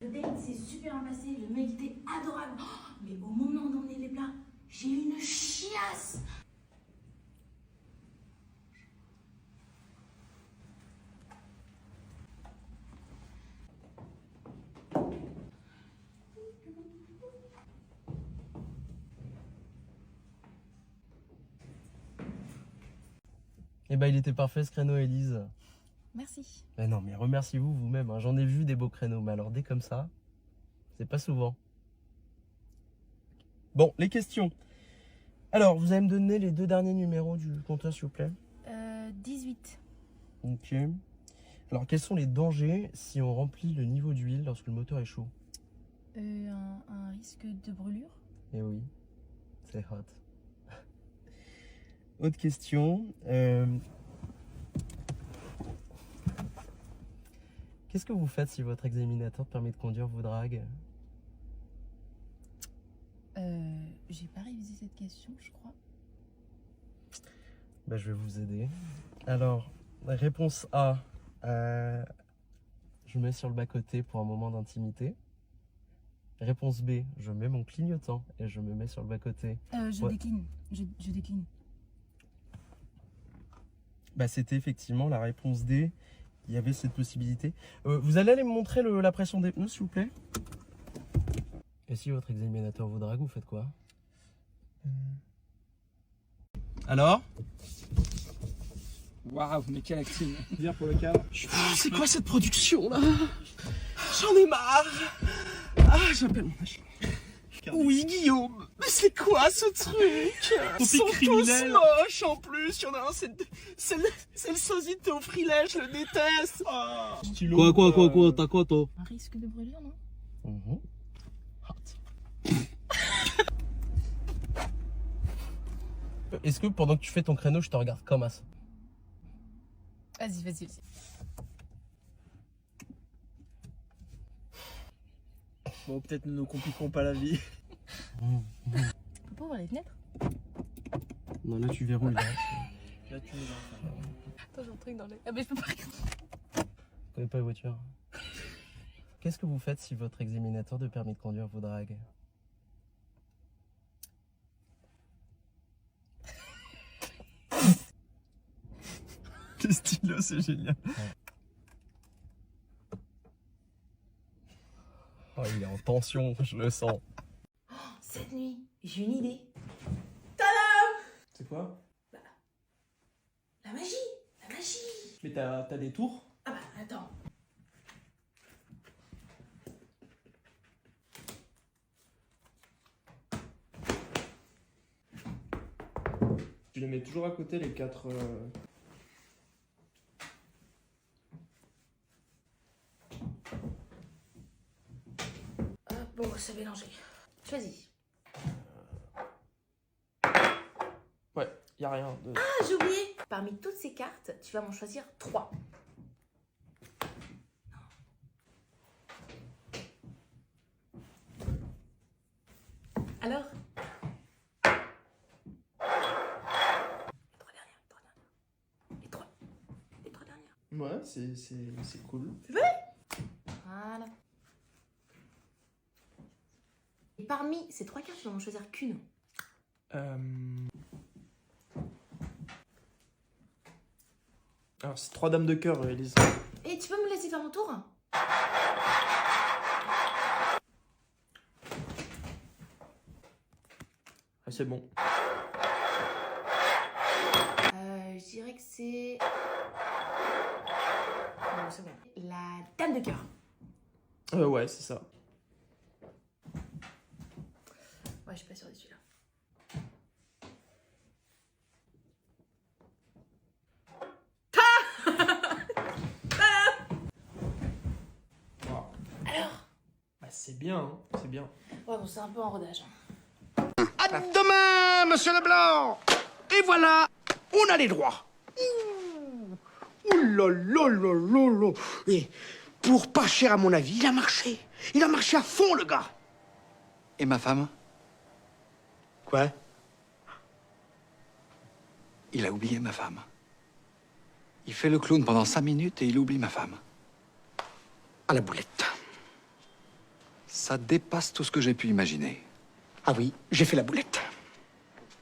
Le date s'est super bien passé, le mec était adorable. Oh, mais au moment d'emmener les plats, j'ai eu une chiasse. Eh ben, il était parfait ce créneau, Élise. Merci. Mais non, mais remerciez-vous vous-même, hein. J'en ai vu des beaux créneaux, mais alors dès comme ça, c'est pas souvent. Bon, les questions. Alors, vous allez me donner les 2 derniers numéros du compteur, s'il vous plaît. 18. Ok. Alors, quels sont les dangers si on remplit le niveau d'huile lorsque le moteur est chaud? Un risque de brûlure. Eh oui, c'est hot. Autre question. Qu'est-ce que vous faites si votre examinateur permet de conduire vous drague? J'ai pas révisé cette question, je crois. Bah, je vais vous aider. Alors, réponse A. Je me mets sur le bas-côté pour un moment d'intimité. Réponse B. Je mets mon clignotant et je me mets sur le bas-côté. Je Ouais. décline. Je décline. Bah, c'était effectivement la réponse D. Il y avait cette possibilité. Vous allez aller me montrer la pression des pneus, s'il vous plaît? Et si votre examinateur vous drague, vous faites quoi? Alors? Waouh, mais quelle acting. Dire pour le cadre. C'est quoi cette production là? J'en ai marre. Ah, j'appelle mon agent. Oui, Guillaume, mais c'est quoi ce truc? Ils sont tous moches en plus. Il y en a un, c'est le sosie de Théophile, je le déteste. Quoi, t'as quoi toi? Un risque de brûlure, non? Est-ce que pendant que tu fais ton créneau, je te regarde comme as? Vas-y. Bon, peut-être nous ne compliquons pas la vie. On peut pas ouvrir les fenêtres? Non, là tu verrouilles. Là, Là, tu nous as. Attends, j'ai un truc dans les... Ah mais je peux pas regarder. je connais pas les voitures. Qu'est-ce que vous faites si votre examinateur de permis de conduire vous drague? Quel stylo, c'est génial. Oh, il est en tension, je le sens. Cette nuit, j'ai une idée. C'est quoi? La magie. La magie. Mais t'as des tours? Ah bah, attends. Tu les mets toujours à côté, les 4. Bon, c'est mélangé. Choisis. Ouais, y a rien de. Ah, j'ai oublié. Parmi toutes ces cartes, tu vas m'en choisir 3. Alors? Les 3 dernières. Ouais, c'est cool. Voilà. Et parmi ces 3 cartes, tu vas m'en choisir qu'une. Alors, c'est 3 dames de cœur, Elise. Et tu peux me laisser faire mon tour? Ah, c'est bon. Je dirais que c'est... Non, c'est bon. La dame de cœur. Ouais, c'est ça. Ouais, je suis pas sûre de celui-là. Wow. Alors? Bah, c'est bien, hein. C'est bien. Ouais, bon, c'est un peu en rodage. À demain, monsieur Leblanc. Et voilà, on a les droits. Ouh là là là là là. Et pour pas cher à mon avis, il a marché. Il a marché à fond, le gars. Et ma femme? Quoi? Il a oublié ma femme. Il fait le clown pendant 5 minutes et il oublie ma femme. À la boulette. Ça dépasse tout ce que j'ai pu imaginer. Ah oui, j'ai fait la boulette.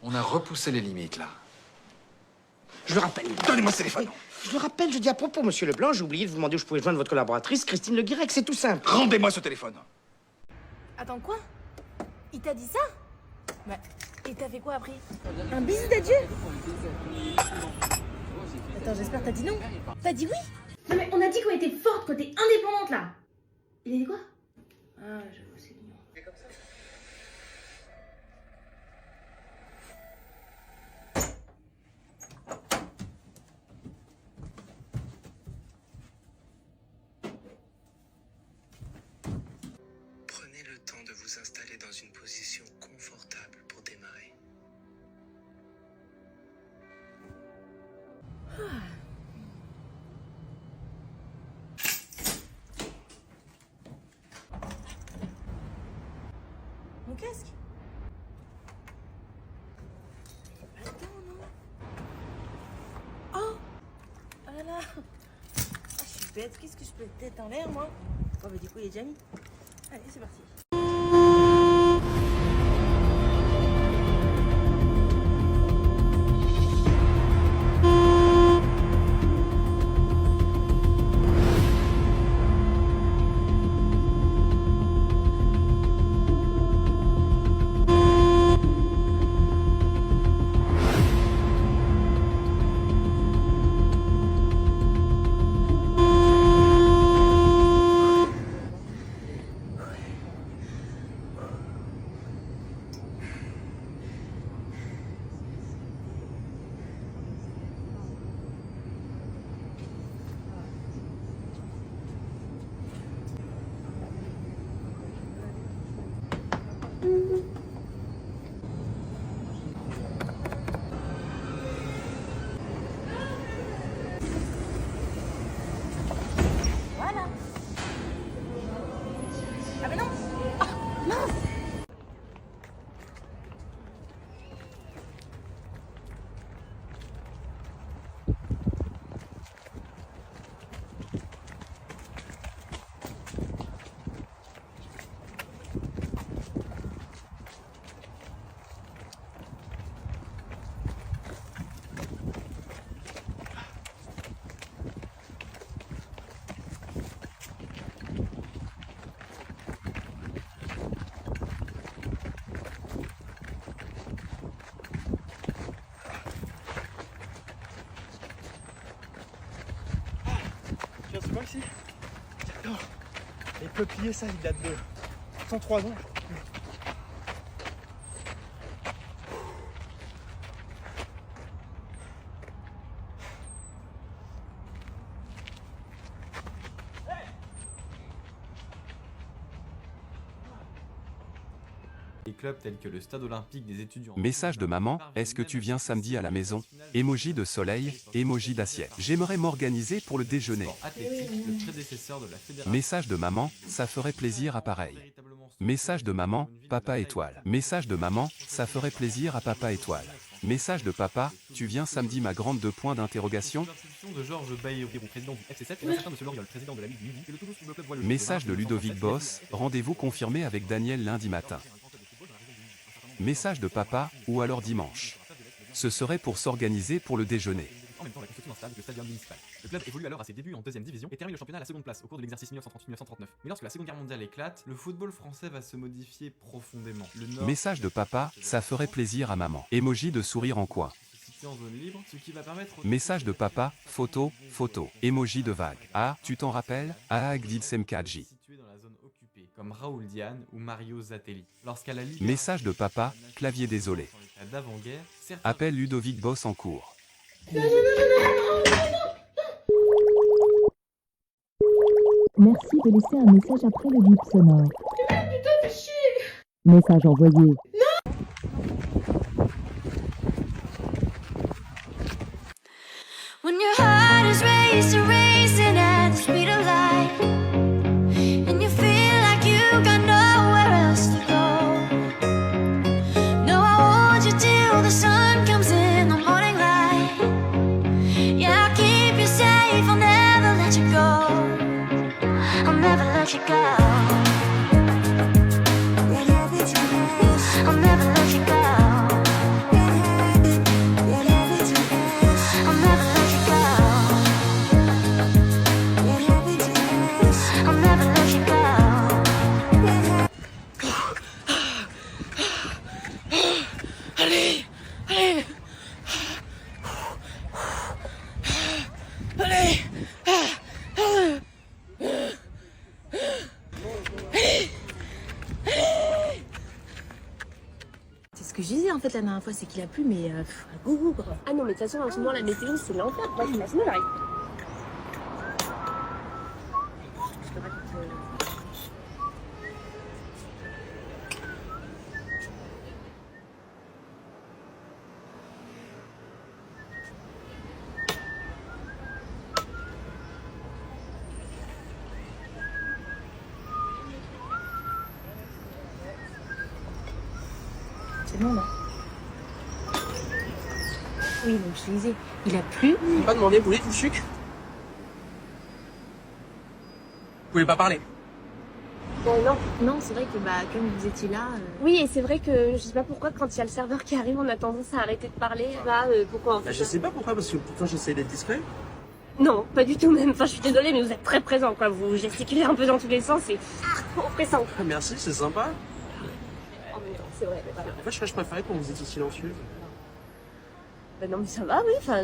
On a repoussé les limites, là. Je le rappelle. Donnez-moi ce téléphone. Je le rappelle, je dis à propos, monsieur Leblanc, j'ai oublié de vous demander où je pouvais joindre votre collaboratrice, Christine Le Guirec, c'est tout simple. Rendez-moi ce téléphone. Attends, quoi? Il t'a dit ça? Bah, et t'as fait quoi après? Un bisou d'adieu? Attends, j'espère que t'as dit non. T'as dit oui? Non mais on a dit qu'on était forte, qu'on était indépendante là. Il a dit quoi? Ah, j'avoue, c'est mignon. Prenez le temps de vous installer dans une position confortable pour démarrer. Mon casque? Pas le temps, non? Oh! Oh là là! Ah, je suis bête, qu'est-ce que je peux être tête en l'air, moi? Oh, bah du coup, il est déjà mis. Allez, c'est parti. Voilà. Ah mais non. Ah, mince. Tiens, c'est quoi ici? J'adore. Les peupliers, ça, ils datent de 103 ans. Les clubs tels que le Stade Olympique des étudiants. Message de maman, est-ce que tu viens samedi à la maison? Emoji de soleil, emoji d'assiette. J'aimerais m'organiser pour le déjeuner. Le prédécesseur de la fédération. Message de maman, ça ferait plaisir à pareil. Message de maman, papa étoile. Message de maman, ça ferait plaisir à papa étoile. Message de papa, tu viens samedi ma grande deux points d'interrogation. De Georges Bayrou, président du FC7, et un certain de Loriol, président de la Ligue Midi, et le Toulouse Football Club voit le Message de Ludovic Boss, rendez-vous confirmé avec Daniel lundi matin. Message de papa, ou alors dimanche. Ce serait pour s'organiser pour le déjeuner. En même temps, la construction d'un stade avec le stade municipal. Le club évolue alors à ses débuts en deuxième division et termine le championnat à la seconde place au cours de l'exercice 1938-1939. Mais lorsque la Seconde Guerre mondiale éclate, le football français va se modifier profondément. Le Nord... Message de papa, ça ferait plaisir à maman. Emoji de sourire en coin. En zone libre, ce qui va permettre... Message de papa, photo, photo. Emoji de vague. Ah, tu t'en rappelles? Ah, Agdid Semkadji. Comme Raoul Diane ou Mario Zatelli. Lorsqu'à la Ligue... Message de papa, clavier désolé. D'avant-guerre, Appelle Ludovic Boss en cours. Merci de laisser un message après le bip sonore. Message envoyé. When your heart is racing at the speed of light, and you feel like you got nowhere else to go. No, I want you till the sun comes in the morning light. Yeah, I'll keep you safe, I'll never let you go. I'll never let you go. que je disais en fait la dernière fois, c'est qu'il a plu, mais à gogo quoi. Ah non, mais de toute façon, en ce moment, la météo, c'est l'enfer. Moi, sinon, j'arrive. Je te raconte. C'est bon là. Oui, donc je te disais, il a plu. Vous pas demandé, vous voulez du sucre? Vous pouvez pas parler. Non, c'est vrai que comme vous étiez là. Oui, et c'est vrai que je sais pas pourquoi, quand il y a le serveur qui arrive, on a tendance à arrêter de parler. Pourquoi en fait Je sais pas pourquoi, parce que pourtant j'essaie d'être discret. Non, pas du tout même. Enfin, je suis désolée, mais vous êtes très présent, quoi. Vous gesticulez un peu dans tous les sens et oppressant. Merci, c'est sympa. Oh, mais non, c'est vrai. Mais voilà. En fait, je préférais quand vous étiez silencieux. Ben non, mais ça va, oui. Enfin.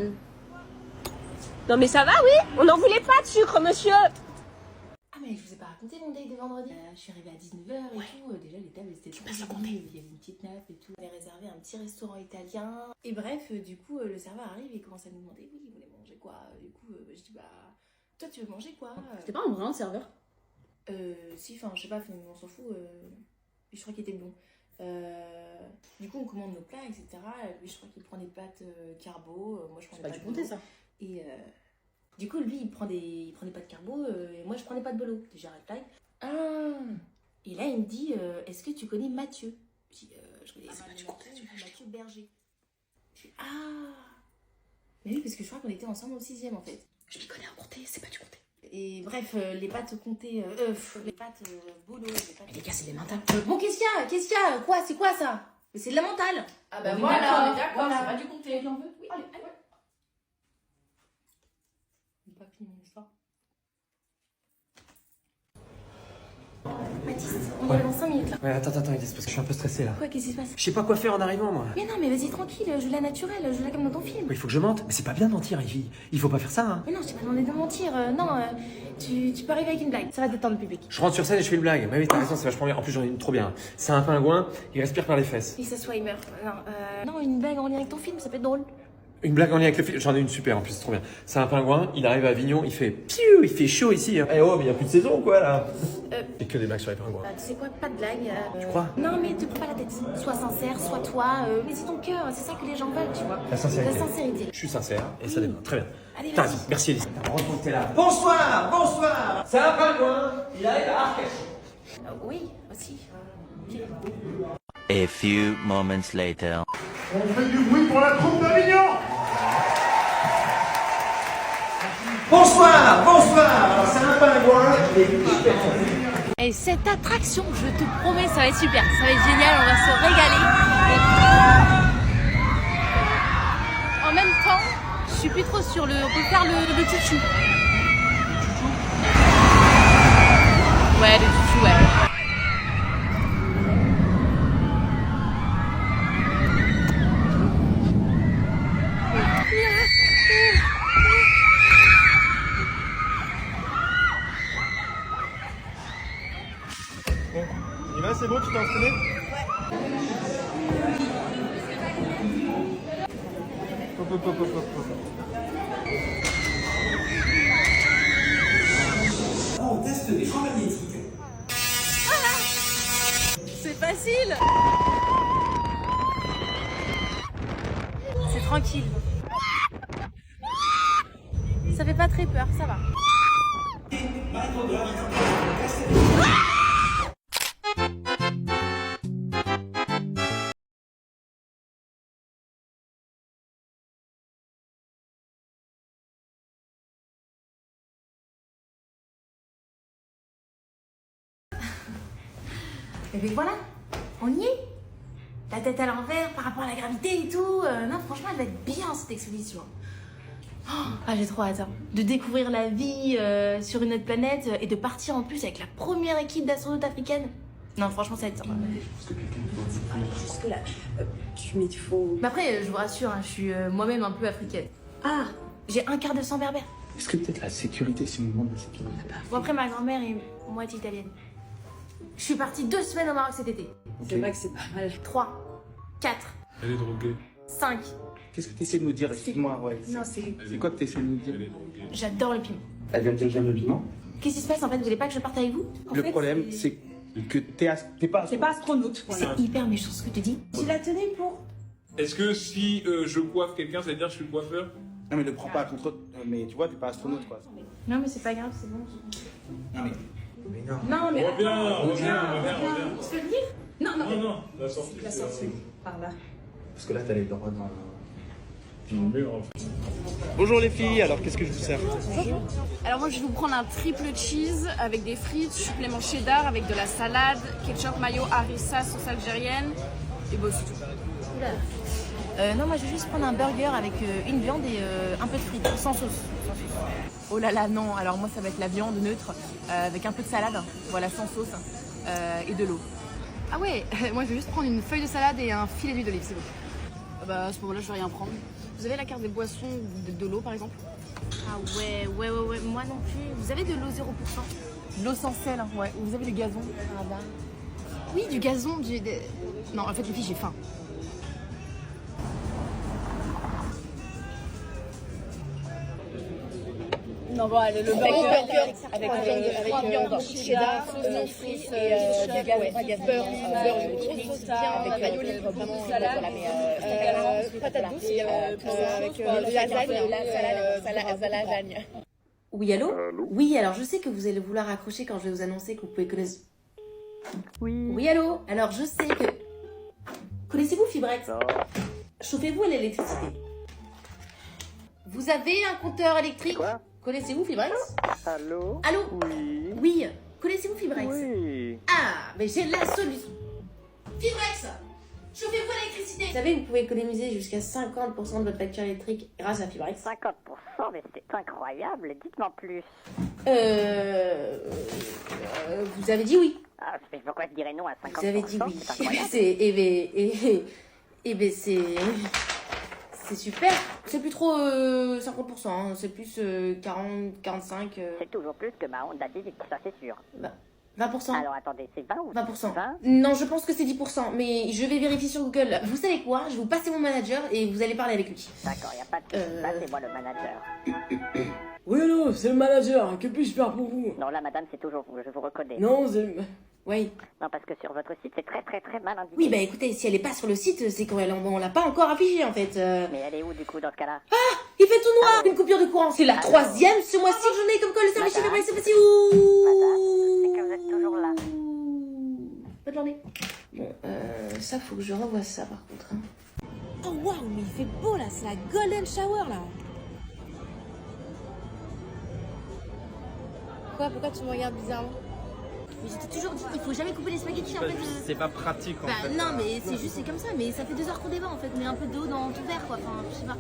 Non, mais ça va, oui. On n'en voulait pas de sucre, monsieur. Ah, mais je vous ai pas raconté mon date de vendredi. Je suis arrivée à 19h et tout. Déjà, les tables étaient trop jolies. Il y avait une petite nappe et tout. On avait réservé un petit restaurant italien. Et bref, du coup, le serveur arrive et commence à nous demander oui, vous voulez manger quoi? Du coup, je dis toi, tu veux manger quoi? C'était pas un brin, serveur? Si, enfin, je sais pas, on s'en fout. Je crois qu'il était bon. Du coup, on commande nos plats, etc. Lui, je crois qu'il prend des pâtes carbo. Moi, je prends des pâtes bolo. Ça. Et du coup, lui, il prend des pâtes carbo. Et moi, je prends des pâtes bolo. Déjà, red flag. Et là, il me dit est-ce que tu connais Mathieu? Je dis je connais Mathieu Berger. Je dis mais oui, parce que je crois qu'on était ensemble au 6e en fait. Je m'y connais en comté, c'est pas du comté. Et bref, les pâtes comté, les pâtes bolo, les pâtes... Mais les gars, c'est des mentales. Bon, qu'est-ce qu'il y a? Quoi? C'est quoi ça? Mais c'est de la mentale. Ah bah oui, voilà, on est d'accord, voilà. c'est pas du comté. Tu en veux? Oui, allez. J'ai pas fini mon histoire. Baptiste, on y va dans 5 minutes là. Ouais, attends, Elise, parce que je suis un peu stressé là. Quoi, qu'est-ce qui se passe? Je sais pas quoi faire en arrivant, moi. Mais non, mais vas-y tranquille, joue-la naturelle, joue-la comme dans ton film. Il faut que je mente, mais c'est pas bien de mentir, Ivy. Il faut pas faire ça, hein. Mais non, je t'ai pas demandé de mentir, tu peux arriver avec une blague, ça va détendre le public. Je rentre sur scène et je fais une blague. Bah oui, t'as raison, c'est vachement bien. En plus, j'en ai une trop bien. C'est un pingouin, il respire par les fesses. Et ça soit, il meurt. Non, une blague en lien avec ton film, ça peut être drôle. Une blague en lien avec le film, j'en ai une super en plus, c'est trop bien. C'est un pingouin, il arrive à Avignon, il fait piou, il fait chaud ici. Eh oh, mais il y a plus de saison quoi là. Et que des blagues sur les pingouins. Tu sais quoi, pas de blague. Tu crois? Non, mais te prends pas la tête. Sois sincère, sois toi, mais c'est ton cœur, c'est ça que les gens veulent, tu vois. La sincérité. La sincérité. Je suis sincère et ça démarre. Très bien. Allez, T'as vas-y. raison. Merci Elise. Heureusement que t'es là. Bonsoir. C'est un pingouin, il arrive à Arcachon. Oui, aussi. A few moments later. On fait du bruit pour la troupe d'Avignon. Bonsoir. Alors c'est un pingouin, il est hyper fort. Et cette attraction, je te promets, ça va être super, ça va être génial, on va se régaler. Et... En même temps, je suis plus trop sûre, on peut faire le chouchou. Ouais, le chouchou, ouais. On y va, c'est bon, tu t'es entraîné? On teste des champs magnétiques. C'est facile. C'est tranquille. Ça fait pas très peur, ça va. Et puis voilà, on y est. La tête à l'envers par rapport à la gravité et tout. Non, franchement, elle va être bien cette expédition. J'ai trop hâte de découvrir la vie sur une autre planète et de partir en plus avec la première équipe d'astronautes africaine. Non, franchement, ça va être sympa. Jusque-là, mais il faut... Mais après, je vous rassure, je suis moi-même un peu africaine. J'ai un quart de sang berbère. Est-ce que peut-être la sécurité, si on demande la sécurité? Bon, après, ma grand-mère est moitié italienne. Je suis partie 2 semaines au Maroc cet été. C'est vrai que c'est pas mal. 3 4. Elle est droguée. 5. Qu'est-ce que tu essaies de nous dire? Excuse-moi, ouais. Non, c'est... C'est quoi que tu essaies de nous dire? J'adore le piment. Elle vient de dire j'aime le piment? Qu'est-ce qui se passe en fait? Vous voulez pas que je parte avec vous? Le problème, c'est que t'es pas... C'est pas astronaute. C'est hyper méchant ce que tu dis. Tu la tenais pour... Est-ce que si je coiffe quelqu'un, ça veut dire que je suis coiffeur? Non mais ne prends pas contre... Mais tu vois, t'es pas astronaute quoi. Non mais c'est pas grave, c'est bon. Non mais... non. Non mais... Reviens. Tu peux venir? Non. Non, la sortie. La sortie. Par là. Parce que là, t'as les droits dans... Bonjour les filles, alors qu'est-ce que je vous sers? Alors moi je vais vous prendre un triple cheese avec des frites, supplément cheddar avec de la salade, ketchup, mayo, harissa, sauce algérienne et bon c'est tout. Non, moi je vais juste prendre un burger avec une viande et un peu de frites, sans sauce. Oh là là non, alors moi ça va être la viande neutre avec un peu de salade, voilà sans sauce et de l'eau. Ah ouais, moi je vais juste prendre une feuille de salade et un filet d'huile d'olive, c'est bon. Bah à ce moment-là je vais rien prendre. Vous avez la carte des boissons de l'eau par exemple? Ah ouais, moi non plus. Vous avez de l'eau 0%? L'eau sans sel, hein, ouais. Vous avez du gazon par hasard? Oui, du gazon, Non, en fait, les filles, j'ai faim. Non, bon, allez, le burger avec viande, cheddar, sauce frites et du gazon, beurre, avec mayo, vraiment, salade, patate douce, avec la lasagne. Oui, allô? Oui, alors je sais que vous allez vouloir accrocher quand je vais vous annoncer que vous pouvez connaître... Oui, allô? Alors je sais que... Connaissez-vous Fibrex? Chauffez-vous à l'électricité. Vous avez un compteur électrique? Connaissez-vous Fibrex? Allô? Allô? Oui. Oui. Connaissez-vous Fibrex? Oui. Ah, mais j'ai la solution. Fibrex! Chauffez-vous à l'électricité! Vous savez, vous pouvez économiser jusqu'à 50% de votre facture électrique grâce à Fibrex. 50%, mais c'est incroyable, dites-moi plus. Vous avez dit oui. Ah, mais pourquoi je dirais non à 50%? Vous avez dit oui. C'est incroyable. C'est super. C'est plus trop 50%, hein. C'est plus 40, 45. C'est toujours plus que ma Honda Civic, ça c'est sûr. 20%. Alors attendez, c'est 20 ou 20%. 20? Non, je pense que c'est 10%, mais je vais vérifier sur Google. Vous savez quoi? Je vais vous passer mon manager et vous allez parler avec lui. D'accord, y a pas de souci. Passez-moi le manager. Oui, allô, c'est le manager. Que puis-je faire pour vous? Non, là, madame, c'est toujours vous, je vous reconnais. Non, c'est... Oui. Non, parce que sur votre site, c'est très mal indiqué. Oui, bah écoutez, si elle est pas sur le site, c'est qu'on l'a pas encore affichée en fait. Mais elle est où du coup dans ce cas-là? Ah, il fait tout noir. Une coupure de courant. C'est la troisième ce mois-ci que j'en ai comme quoi le service chez Fibrex c'est facile. Madame, c'est que vous êtes toujours là. Bonne journée. Bon, ça faut que je revoie ça par contre. Hein. Oh waouh, mais il fait beau là, c'est la golden shower là. Quoi? Pourquoi tu me regardes bizarrement? Mais je t'ai toujours dit, il faut jamais couper les spaghettis en fait. C'est pas pratique en fait. Non, mais c'est juste, c'est comme ça. Mais ça fait 2 heures qu'on débat en fait. On met un peu d'eau dans tout verre quoi. Enfin, je sais pas.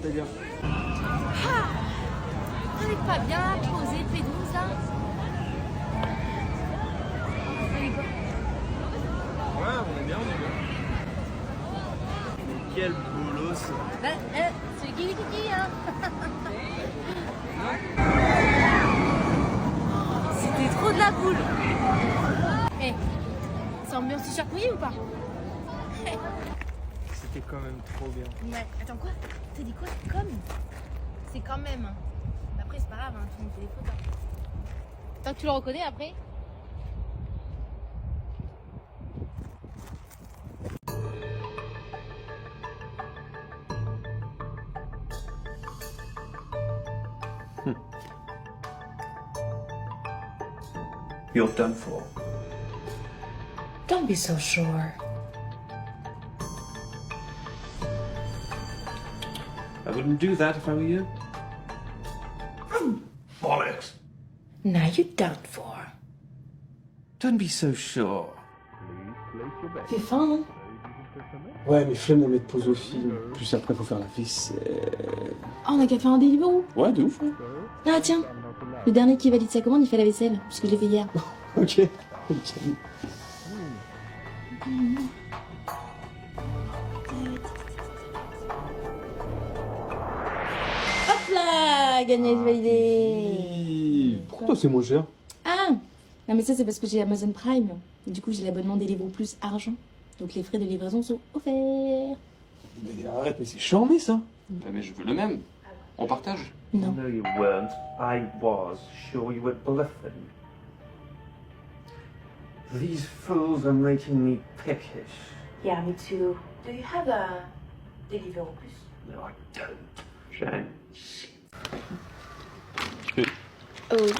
C'est-à-dire? Ah, vous n'êtes pas bien posé, P12 là? Ouais, on est bien. Quel bolos. C'est Kiki hein. C'était trop de la boule. Eh, c'est ambiance t-shirt mouillé ou pas? C'était quand même trop bien. Ouais, attends quoi? T'as dit quoi? Comme? C'est quand même. Après c'est pas grave, hein, tout le monde fait des fautes. Hein. Tant que tu le reconnais après. You're done for. Don't be so sure. I wouldn't do that if I were you. Bollocks. Now you're done for. Don't be so sure. T'es faim, non? Ouais, mais flemme de mettre pause au film. Plus après, faut faire la vaisselle. Oh, on a qu'à faire un Deliveroo. Ouais, de ouf. Ouais. Ah, tiens. Le dernier qui valide sa commande, il fait la vaisselle. Parce que je l'ai fait hier. Ok. Hop là, gagné, validé. Pourquoi toi c'est moins cher? Ah, non mais ça c'est parce que j'ai Amazon Prime. Et du coup j'ai l'abonnement Deliveroo plus argent. Donc les frais de livraison sont offerts. Mais arrête, mais c'est charmé ça. Mais je veux le même. On partage. Non. No, you weren't. I was sure you were bluffing. These fools are making me peckish. Yeah, me too. Do you have a Deliveroo plus? No, I don't. Shame. Oh oui.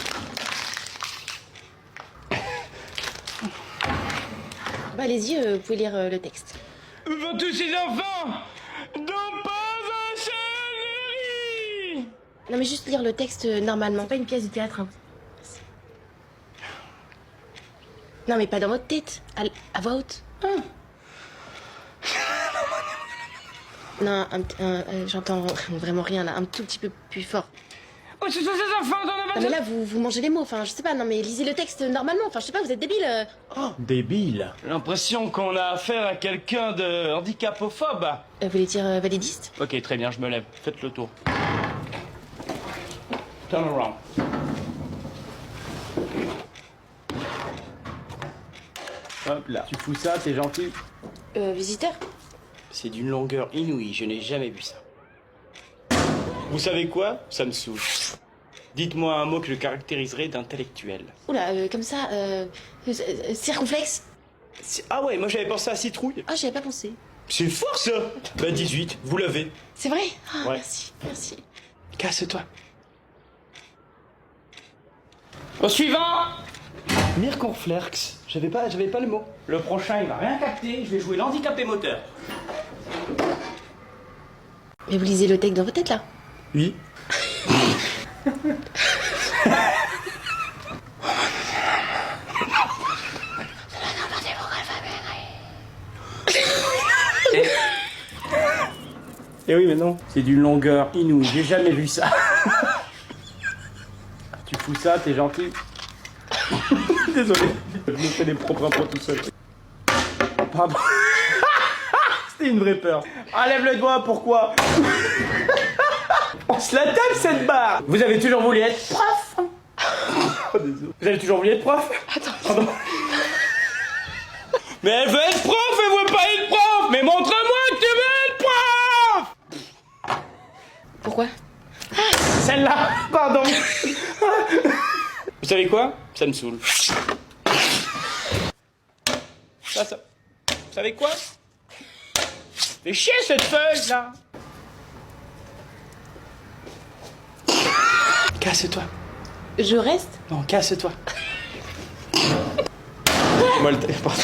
Bah allez-y, vous pouvez lire le texte. Vont tous ces enfants n'ont pas un seul. Non mais juste lire le texte normalement, pas une pièce de théâtre. Hein. Non mais pas dans votre tête, à voix haute. Non, j'entends vraiment rien là, un tout petit peu plus fort. Oh, ce sont ces enfants dans Non mais là vous mangez les mots, enfin je sais pas, non mais lisez le texte normalement, enfin je sais pas, vous êtes débile. Oh, débile. J'ai l'impression qu'on a affaire à quelqu'un de handicapophobe. Vous voulez dire validiste? Ok, très bien, je me lève. Faites le tour. Turn around. Hop là. Tu fous ça, t'es gentil. Visiteur? C'est d'une longueur inouïe, je n'ai jamais vu ça. Vous savez quoi? Ça me saoule. Dites-moi un mot que je caractériserais d'intellectuel. Oula, comme ça, circonflexe? Ah ouais, moi j'avais pensé à citrouille. Ah, j'y avais pas pensé. C'est fort ça. Bah 18, vous l'avez. C'est vrai? Ah, Ouais. merci, merci. Casse-toi. Au suivant. Mirconflex. J'avais pas le mot. Le prochain, il va rien capter. Je vais jouer l'handicapé moteur. Mais vous lisez le texte dans votre tête là? Oui. Eh oui, mais non. C'est d'une longueur inouïe. J'ai jamais vu ça. Tu fous ça, t'es gentil. Désolé. Je me fais des propres impôts tout seul. Pardon. C'était une vraie peur. Enlève le doigt, pourquoi? On se la tape cette barre. Vous avez toujours voulu être prof? Oh, désolé. Vous avez toujours voulu être prof? Attends. Pardon. Mais elle veut être prof, elle veut pas être prof. Mais montre-moi que tu veux être prof. Pourquoi? Celle-là. Pardon. Vous savez quoi? Ça me saoule. Ça. Vous savez quoi? Fais chier cette feuille là. Casse-toi. Je reste? Non, casse-toi. Moi le téléporte.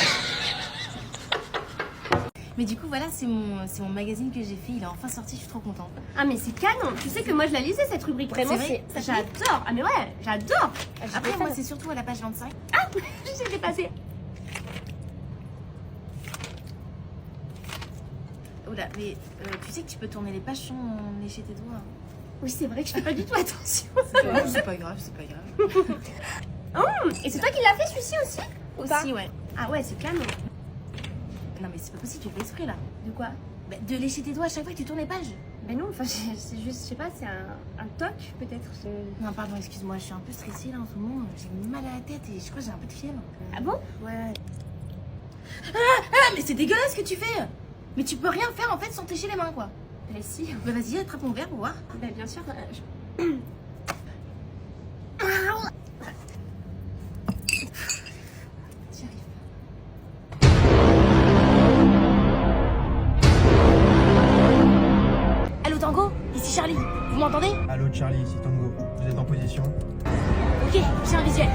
Mais du coup voilà, c'est mon magazine que j'ai fait, il est enfin sorti, je suis trop contente. Ah mais c'est canon. Tu sais que moi je la lisais cette rubrique. Vraiment, j'adore. Ah mais ouais, j'adore. Après moi c'est surtout à la page 25. Ah, j'ai dépassé. Oula, mais tu sais que tu peux tourner les pages sans lécher tes doigts. Oui, c'est vrai que je fais pas du tout attention. C'est pas grave, c'est pas grave. Et c'est toi qui l'as fait celui-ci aussi? Ou pas? Aussi, ouais. Ah ouais, c'est canon. Non mais c'est pas possible, tu fais exprès là. De quoi? Bah, de lécher tes doigts à chaque fois que tu tournes les pages. Mais non, enfin c'est juste, je sais pas, c'est un toc peut-être. Non pardon, excuse-moi, je suis un peu stressée là en ce moment. J'ai mal à la tête et je crois que j'ai un peu de fièvre. Ah bon? Ouais. Ah, mais c'est dégueulasse ce que tu fais. Mais tu peux rien faire en fait sans t'écher les mains quoi. Mais si. Bah vas-y, attrape mon verre pour voir. Bah bien sûr. J'y arrive. Allô Tango, ici Charlie, vous m'entendez? Allô Charlie, ici Tango. Vous êtes en position? Ok, j'ai un visuel.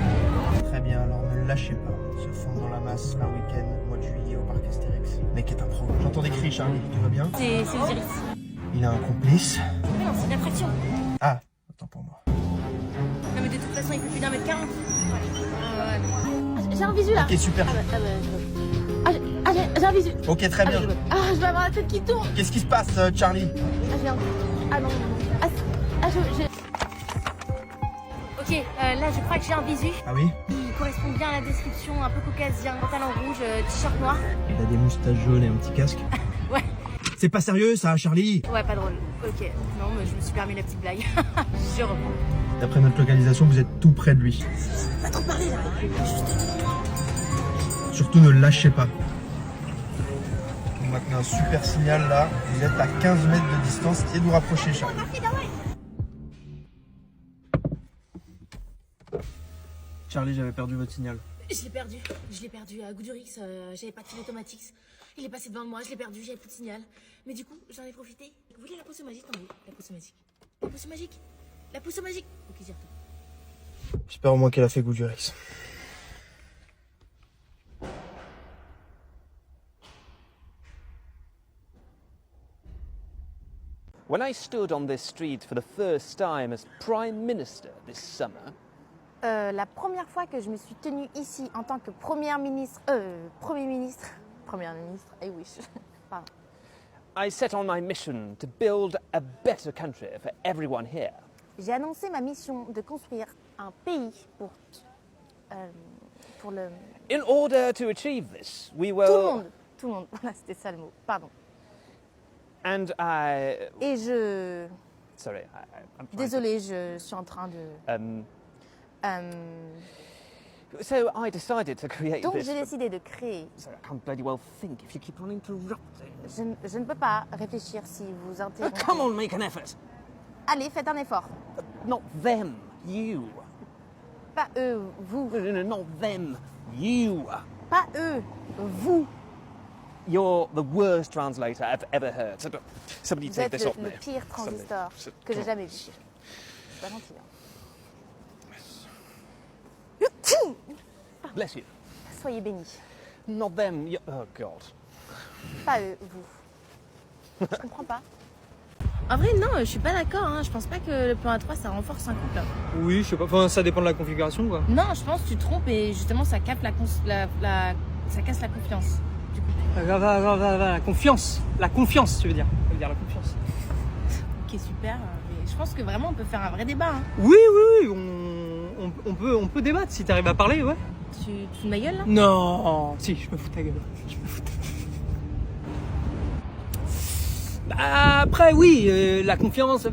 Très bien, alors ne lâchez pas. Se fondre dans la masse un week-end, mois de juillet au parc Astérix. Mec est un pro. J'entends des cris Charlie, tout va bien? C'est Osiris. Il a un complice. Mais non, c'est une infraction. Ah, attends pour moi. Non mais de toute façon, il fait plus d'1 m 40. J'ai un visu là. Ok, super. J'ai un visu. Ok, très bien. Je vais avoir la tête qui tourne. Qu'est-ce qui se passe, Charlie? Non. Ok, là je crois que j'ai un visu. Ah oui? Il correspond bien à la description, un peu caucasien, pantalon rouge, t-shirt noir. Il a des moustaches jaunes et un petit casque. Ouais. C'est pas sérieux ça, Charlie? Ouais, pas drôle. Ok, non mais je me suis permis la petite blague. Je reprends. D'après notre localisation, vous êtes tout près de lui. Pas trop parler là. Surtout ne lâchez pas. Il y a un super signal là. Vous êtes à 15 mètres de distance et de vous rapprocher, Charlie. Charlie, j'avais perdu votre signal. Je l'ai perdu à Goudurix, j'avais pas de fil automatique. Il est passé devant moi, je l'ai perdu, j'avais plus de signal. Mais du coup, j'en ai profité. Vous voulez la potion magique? Non, la potion magique. La potion magique. La potion magique. Ok, j'ai retourné. J'espère au moins qu'elle a fait Goudurix. When I stood on this street for the first time as Prime Minister this summer, La première fois que je me suis tenue ici en tant que Premier ministre, I wish, pardon. I set on my mission to build a better country for everyone here. J'ai annoncé ma mission de construire un pays pour le... In order to achieve this, we will... Tout le monde, voilà, c'était ça le mot, pardon. And I... Et je... Sorry, I'm trying Désolée, je suis en train de... So I decided to create Donc this... j'ai décidé de créer... So I can't bloody well think if you keep on interrupting. Je ne peux pas réfléchir si vous interrompez. Come on, make an effort. Allez, faites un effort. Not them, you. Pas eux, vous. No, not them, you. Pas eux, vous. You're the worst translator I've ever heard. Somebody Vous take êtes this off le me. pire transistor que j'ai jamais vu. C'est pas gentil. Hein. Bless you. Soyez bénis. Not them. Oh God. Pas eux, vous. Je comprends pas. En vrai, non, je suis pas d'accord. Hein. Je pense pas que le plan A3 ça renforce un couple. Oui, je sais pas. Enfin, ça dépend de la configuration, quoi. Non, je pense que tu te trompes et justement ça capte ça casse la confiance. Du coup. La confiance. La confiance, tu veux dire. Ça veut dire la confiance. Ok, super. Mais je pense que vraiment on peut faire un vrai débat. Hein. Oui, on peut débattre si t'arrives à parler, ouais. Tu te fous de ma gueule là? Non, si, je me fous de ta gueule. Je me fous de ta gueule. Bah, après, oui, la confiance,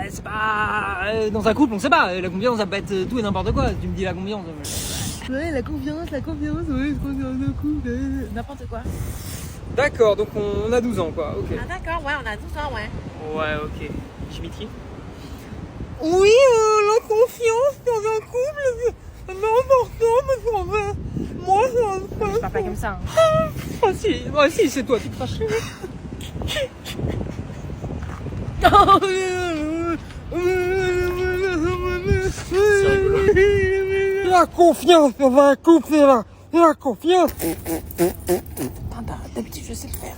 c'est pas... dans un couple, on sait pas. La confiance, ça peut être tout et n'importe quoi. Tu me dis la confiance. Ouais, la confiance, ouais, le couple, n'importe quoi. D'accord, donc on a 12 ans, quoi, ok. Ah d'accord, ouais, on a 12 ans, ouais. Ouais, ok. Dimitri? Oui, la confiance dans un couple, c'est important, mais en fait, moi, Je parle pas comme ça. Hein. Si, c'est toi qui te fâches. La confiance dans un couple, c'est la confiance. D'habitude, je sais le faire.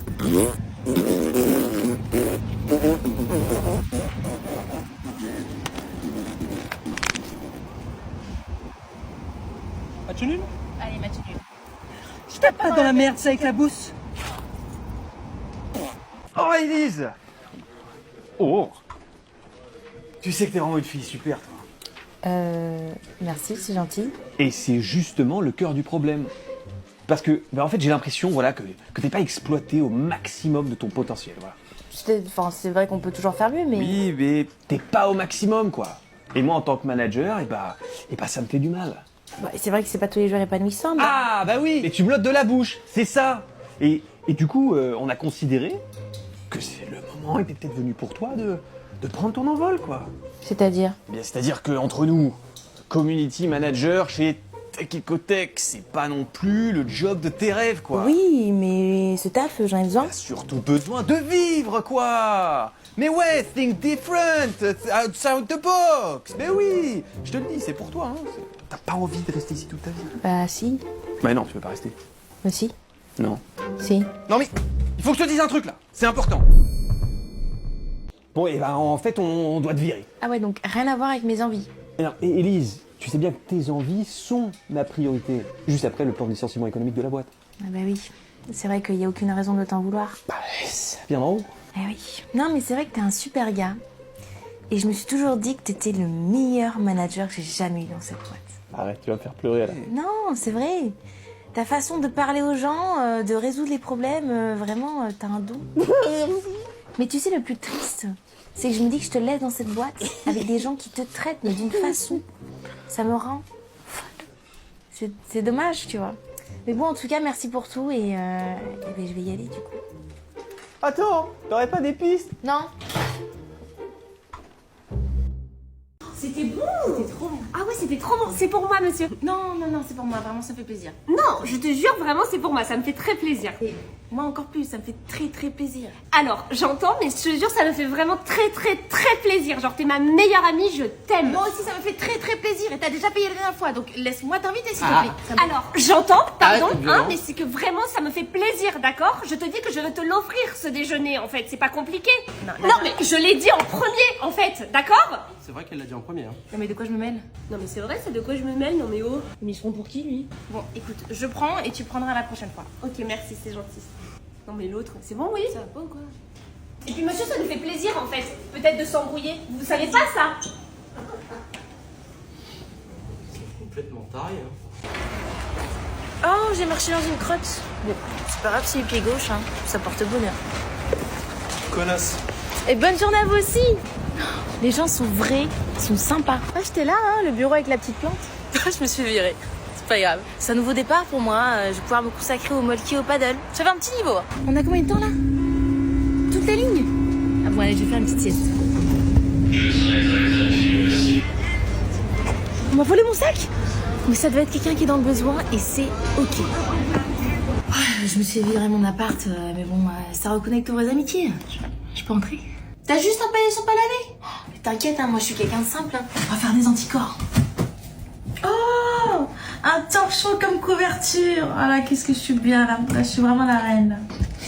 Match nul? Allez, match nul. Je tape pas dans la merde, ça éclabousse. Oh, Elise! Oh! Tu sais que t'es vraiment une fille super, toi. Merci, c'est gentil. Et c'est justement le cœur du problème. Parce que, en fait, j'ai l'impression, voilà, que t'es pas exploité au maximum de ton potentiel, voilà. C'est vrai qu'on peut toujours faire mieux, mais... Oui, mais t'es pas au maximum, quoi. Et moi, en tant que manager, et bah ça me fait du mal. Bah, c'est vrai que c'est pas tous les jours épanouissant. Mais... Ah, bah oui! Et tu me l'ôtes de la bouche, c'est ça! Et du coup, on a considéré que le moment était peut-être venu pour toi de prendre ton envol, quoi. C'est-à-dire? Bien, c'est-à-dire qu'entre nous, community manager chez Tech Ecotech, c'est pas non plus le job de tes rêves, quoi. Oui, mais ce taf, j'en ai besoin. T'as surtout besoin de vivre, quoi. Mais ouais, think different, outside the box. Mais oui, je te le dis, c'est pour toi, hein. T'as pas envie de rester ici toute ta vie. Bah si. Bah non, tu peux pas rester. Bah si. Non. Si. Non mais, il faut que je te dise un truc là, c'est important. Bon, et bah en fait, on doit te virer. Ah ouais, donc rien à voir avec mes envies. Alors, Élise, tu sais bien que tes envies sont ma priorité, juste après le plan de licenciement économique de la boîte. Ah bah oui, c'est vrai qu'il n'y a aucune raison de t'en vouloir. Bah, ça vient d'en haut. Eh oui. Non, mais c'est vrai que t'es un super gars. Et je me suis toujours dit que t'étais le meilleur manager que j'ai jamais eu dans cette boîte. Arrête, tu vas me faire pleurer là. Non, c'est vrai. Ta façon de parler aux gens, de résoudre les problèmes, vraiment, t'as un don. Mais tu sais, le plus triste, c'est que je me dis que je te laisse dans cette boîte avec des gens qui te traitent, mais d'une façon. Ça me rend folle. C'est dommage, tu vois. Mais bon, en tout cas, merci pour tout et ben, je vais y aller du coup. Attends, t'aurais pas des pistes? Non. C'était bon. C'était trop bon. Ah ouais, c'était trop bon. C'est pour moi, monsieur. Non, non, non, c'est pour moi. Vraiment, ça me fait plaisir. Non, je te jure, vraiment, c'est pour moi. Ça me fait très plaisir. Et moi encore plus, ça me fait très très plaisir. Alors, j'entends, mais je te jure, ça me fait vraiment très très très plaisir. Genre, t'es ma meilleure amie, je t'aime. Moi aussi, ça me fait très très plaisir. Et t'as déjà payé la dernière fois, donc laisse-moi t'inviter s'il te plaît. Ça me- Alors, j'entends, pardon, Arrête, violent. mais c'est que vraiment, ça me fait plaisir, d'accord? Je te dis que je vais te l'offrir, ce déjeuner, en fait. C'est pas compliqué. Non, mais je l'ai dit en premier, en fait, d'accord? C'est vrai qu'elle l'a dit en premier. Hein. Non mais de quoi je me mêle? Non, mais c'est vrai, c'est de quoi je me mêle, non, mais oh. Mais ils seront pour qui lui? Bon, écoute, je prends et tu prendras la prochaine fois. Ok, merci, c'est gentil. Non, mais l'autre, c'est bon, oui? Ça va pas ou quoi? Et puis, monsieur, ça nous fait plaisir, en fait. Peut-être de s'embrouiller. Vous savez pas ça? Complètement taré. Hein. Oh, j'ai marché dans une crotte. Bon, c'est pas grave, c'est le pied gauche, hein. Ça porte bonheur. Connasse. Et bonne journée à vous aussi. Les gens sont vrais, ils sont sympas. Ah, j'étais là, hein, le bureau avec la petite plante. Je me suis virée. C'est pas grave. C'est un nouveau départ pour moi. Je vais pouvoir me consacrer au molki et au paddle. J'avais un petit niveau. On a combien de temps là? Toute la ligne? Ah bon, allez, je vais faire une petite sieste. On m'a volé mon sac? Mais ça devait être quelqu'un qui est dans le besoin et c'est ok. Je me suis viré mon appart, mais bon, ça reconnecte aux vraies amitiés. Je peux entrer? T'as juste un paillet sans pas laver? Mais t'inquiète, hein, moi je suis quelqu'un de simple. Hein. On va faire des anticorps. Oh, un torchon comme couverture. Ah là, qu'est-ce que je suis bien là. Là, je suis vraiment la reine. Là.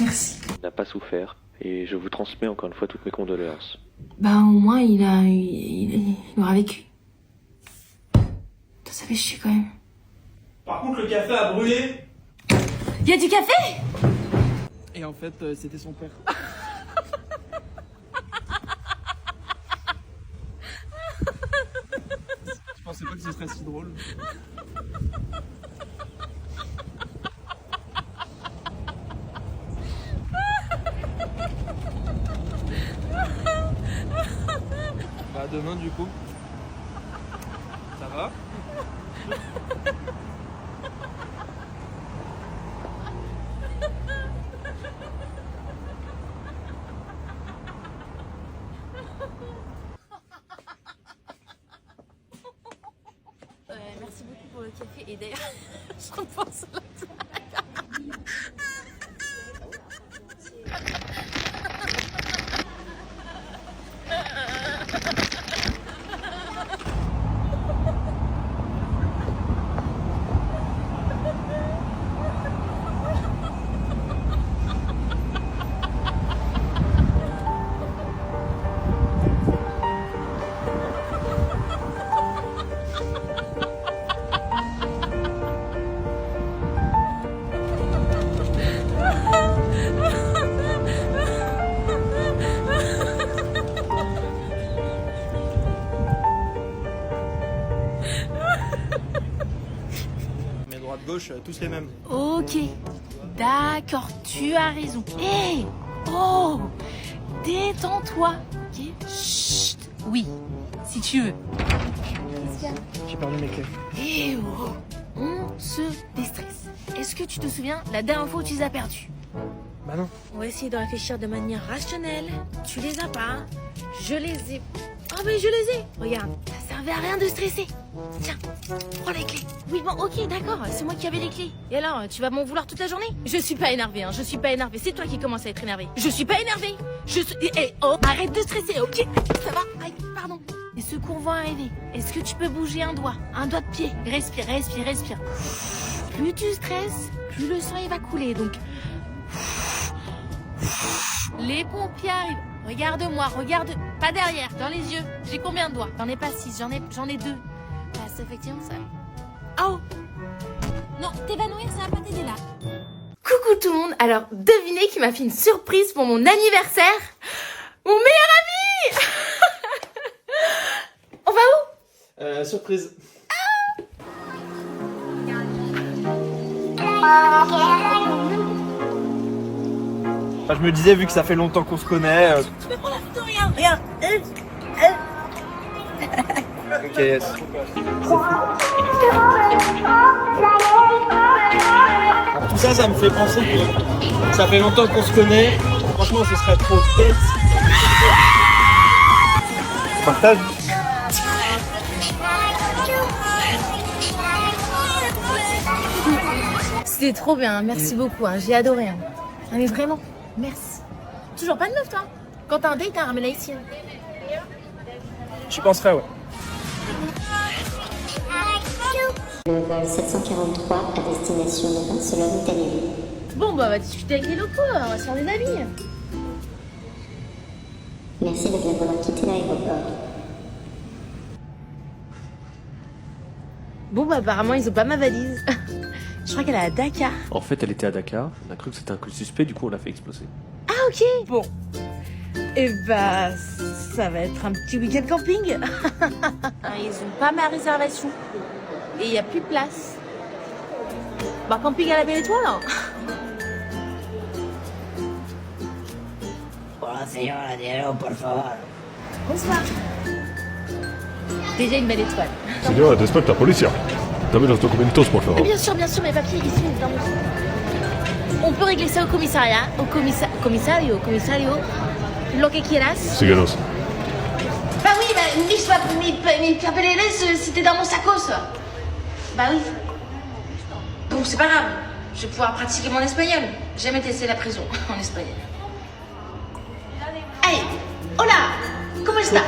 Merci. Il n'a pas souffert et je vous transmets encore une fois toutes mes condoléances. Bah au moins il aura vécu. Ça fait chier quand même. Par contre, le café a brûlé. Y a du café? Et en fait, c'était son père. Je pensais pas que ce serait si drôle. Bah à demain du coup. Ça va? Merci beaucoup pour le café et d'ailleurs je repense à la Mais droite-gauche, tous les mêmes. Ok, d'accord, tu as raison. Hé, oh, détends-toi, ok? Chut, oui, si tu veux. Qu'est-ce qu'il y a? J'ai perdu mes clés. Eh oh, on se déstresse. Est-ce que tu te souviens la dernière fois où tu les as perdus? Bah non. On va essayer de réfléchir de manière rationnelle. Tu les as pas, je les ai. Ah mais je les ai. Regarde, ça servait à rien de stresser. Tiens, prends les clés. Oui bon ok d'accord, c'est moi qui avais les clés. Et alors, tu vas m'en vouloir toute la journée? Je suis pas énervée, hein, je suis pas énervée. C'est toi qui commences à être énervée. Je suis pas énervée. Je suis... Eh oh, arrête de stresser, ok? Ça va? Aïe, pardon. Les secours vont arriver. Est-ce que tu peux bouger un doigt de pied? Respire, respire, respire. Plus tu stresses, plus le sang il va couler, donc... Les pompiers arrivent. Regarde-moi, regarde... Pas derrière, dans les yeux. J'ai combien de doigts? J'en ai pas 6, j'en ai 2. Bah, c'est effectivement ça. Oh! Non, t'évanouir, ça va pas t'aider là. Coucou tout le monde. Alors, devinez qui m'a fait une surprise pour mon anniversaire? Mon meilleur ami! On va où? Surprise. Enfin, je me disais, vu que ça fait longtemps qu'on se connaît... Tu peux prendre la photo, regarde. Ok, yes. Tout ça, ça me fait penser que ça fait longtemps qu'on se connaît. Franchement, Franchement, ce serait trop bête. Partage. C'était trop bien, merci beaucoup, hein. J'ai adoré. Hein. Ah, mais vraiment, merci. Toujours pas de meuf, toi? Quand t'as un date, t'as ramené ici. J'y penserais, ouais. Le vol 743 à destination de Barcelone, Italie. Bon, bah, on va discuter avec les locaux, on va se faire des amis. Merci de bien vouloir quitter l'aéroport. Bon, bah, apparemment, ils ont pas ma valise. Je crois qu'elle est à Dakar. En fait, elle était à Dakar. On a cru que c'était un coup suspect, du coup, on l'a fait exploser. Ah, ok. Bon. Et bah, ça va être un petit week-end camping. Ils ont pas ma réservation. Et il n'y a plus de place. Bah, camping à la Belle Étoile, hein. Hola, señora, dinero, por favor. Bonsoir. Déjà une belle étoile. Señora, despierta, policía. Dame los documentos, por favor. Bien sûr, mes papiers ici dans mon... On peut régler ça au commissariat, comisario, lo que quieras. Síguenos. Bah oui, mes papeles, c'était dans mon sacos. Bah oui. Bon, c'est pas grave, je vais pouvoir pratiquer mon espagnol. J'ai jamais testé la prison en espagnol. Hey, hola, ¿cómo está?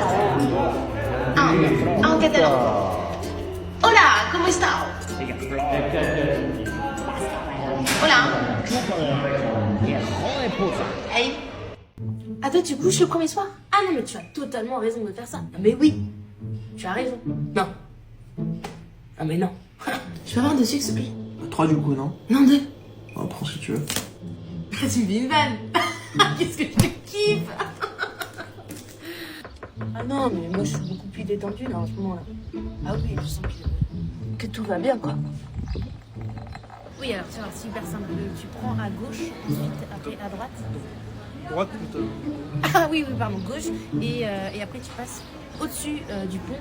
En catalán. Hola, ¿cómo está? Hola. Hey. Ah, toi, tu couches le premier soir? Ah non, mais tu as totalement raison de faire ça. Mais oui, tu as raison. Non. Ah, mais non. Je peux avoir un dessus, s'il te plaît? 3 du coup, non? Non, 2. Oh, prends si tu veux. Tu me fais une vanne. Qu'est-ce que je te kiffe. Ah non, mais moi, je suis beaucoup plus détendue, là, en ce moment-là. Ah oui, je sens que tout va bien, quoi. Oui, alors, tu vois, c'est hyper simple. Tu prends à gauche, ensuite, après à droite. Droite plutôt. Ah oui, pardon, gauche. Et après, tu passes au-dessus du pont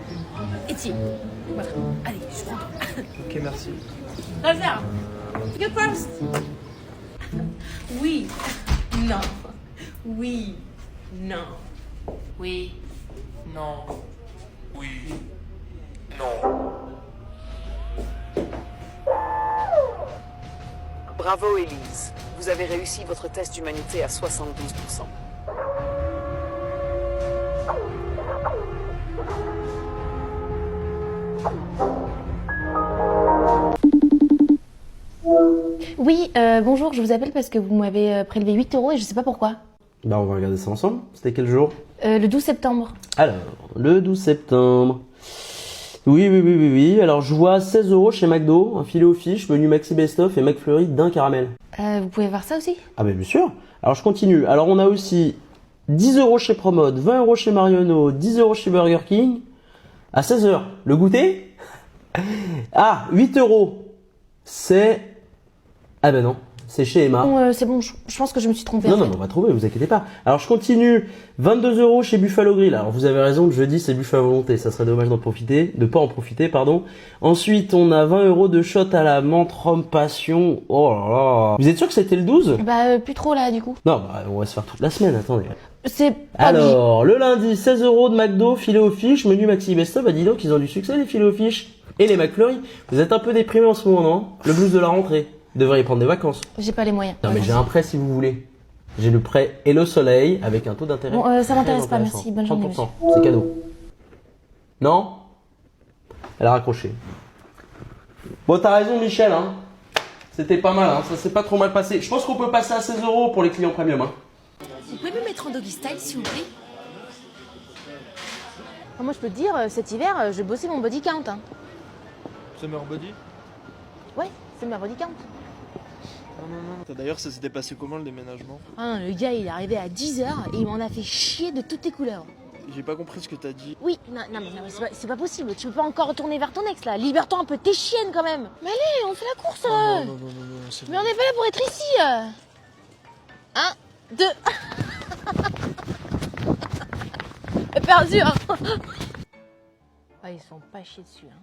et tu y es. Voilà. Allez, je rentre. Ok, merci. Reviens. You first. Oui. Non. Oui. Non. Oui. Non. Oui. Non. Bravo Élise, vous avez réussi votre test d'humanité à 72%. Oui, bonjour, je vous appelle parce que vous m'avez prélevé 8 € et je sais pas pourquoi. Bah on va regarder ça ensemble. C'était quel jour? Le 12 septembre. Alors, le 12 septembre. Oui. Alors je vois 16 € chez McDo, un filet aux fiches, menu Maxi Best-of et McFlurry d'un caramel. Vous pouvez voir ça aussi? Ah bah bien sûr. Alors je continue. Alors on a aussi 10 € chez Promode, 20 € chez Marionneau, 10 € chez Burger King. À 16 h. Le goûter? Ah, 8 €. C'est... Ah ben non, c'est chez Emma. Bon, c'est bon, je pense que je me suis trompée. Non, on va trouver, vous inquiétez pas. Alors je continue, 22 € chez Buffalo Grill. Alors vous avez raison, le jeudi c'est buffet à volonté, ça serait dommage de pas en profiter, pardon. Ensuite on a 20 € de shot à la menthe rhum passion. Oh là là. Vous êtes sûr que c'était le 12? Bah plus trop là du coup. Non, bah on va se faire toute la semaine, attendez. C'est pas Alors, le lundi, 16 € de McDo, filet aux fiches, menu Maxi Best-of. Bah dis donc, ils ont du succès les filets aux fiches. Et les McFlurry. Vous êtes un peu déprimé en ce moment, non? Le blues de la rentrée. Vous devriez prendre des vacances. J'ai pas les moyens. Non mais j'ai un prêt si vous voulez. J'ai le prêt et le soleil avec un taux d'intérêt. Bon, ça m'intéresse très pas, intéressant. merci. Bonne journée, monsieur. 30%, c'est cadeau. Non? Elle a raccroché. Bon, t'as raison Michel, hein. C'était pas mal, hein. Ça s'est pas trop mal passé. Je pense qu'on peut passer à 16 € pour les clients premium, hein. Vous pouvez me mettre en doggy style s'il vous plaît? Moi je peux te dire, cet hiver, je vais bosser mon body count. Hein. Summer body? Ouais, c'est ma body count. Non. D'ailleurs, ça s'était passé comment le déménagement? Ah, le gars il est arrivé à 10 h et il m'en a fait chier de toutes les couleurs. J'ai pas compris ce que t'as dit. Oui, non, c'est pas possible. Tu peux pas encore retourner vers ton ex là. Libère-toi un peu, t'es chienne quand même. Mais allez, on fait la course. Non, mais on n'est pas là pour être ici. 1, 2. Perdu. Hein. Ah, ils sont pas chiés dessus. Hein.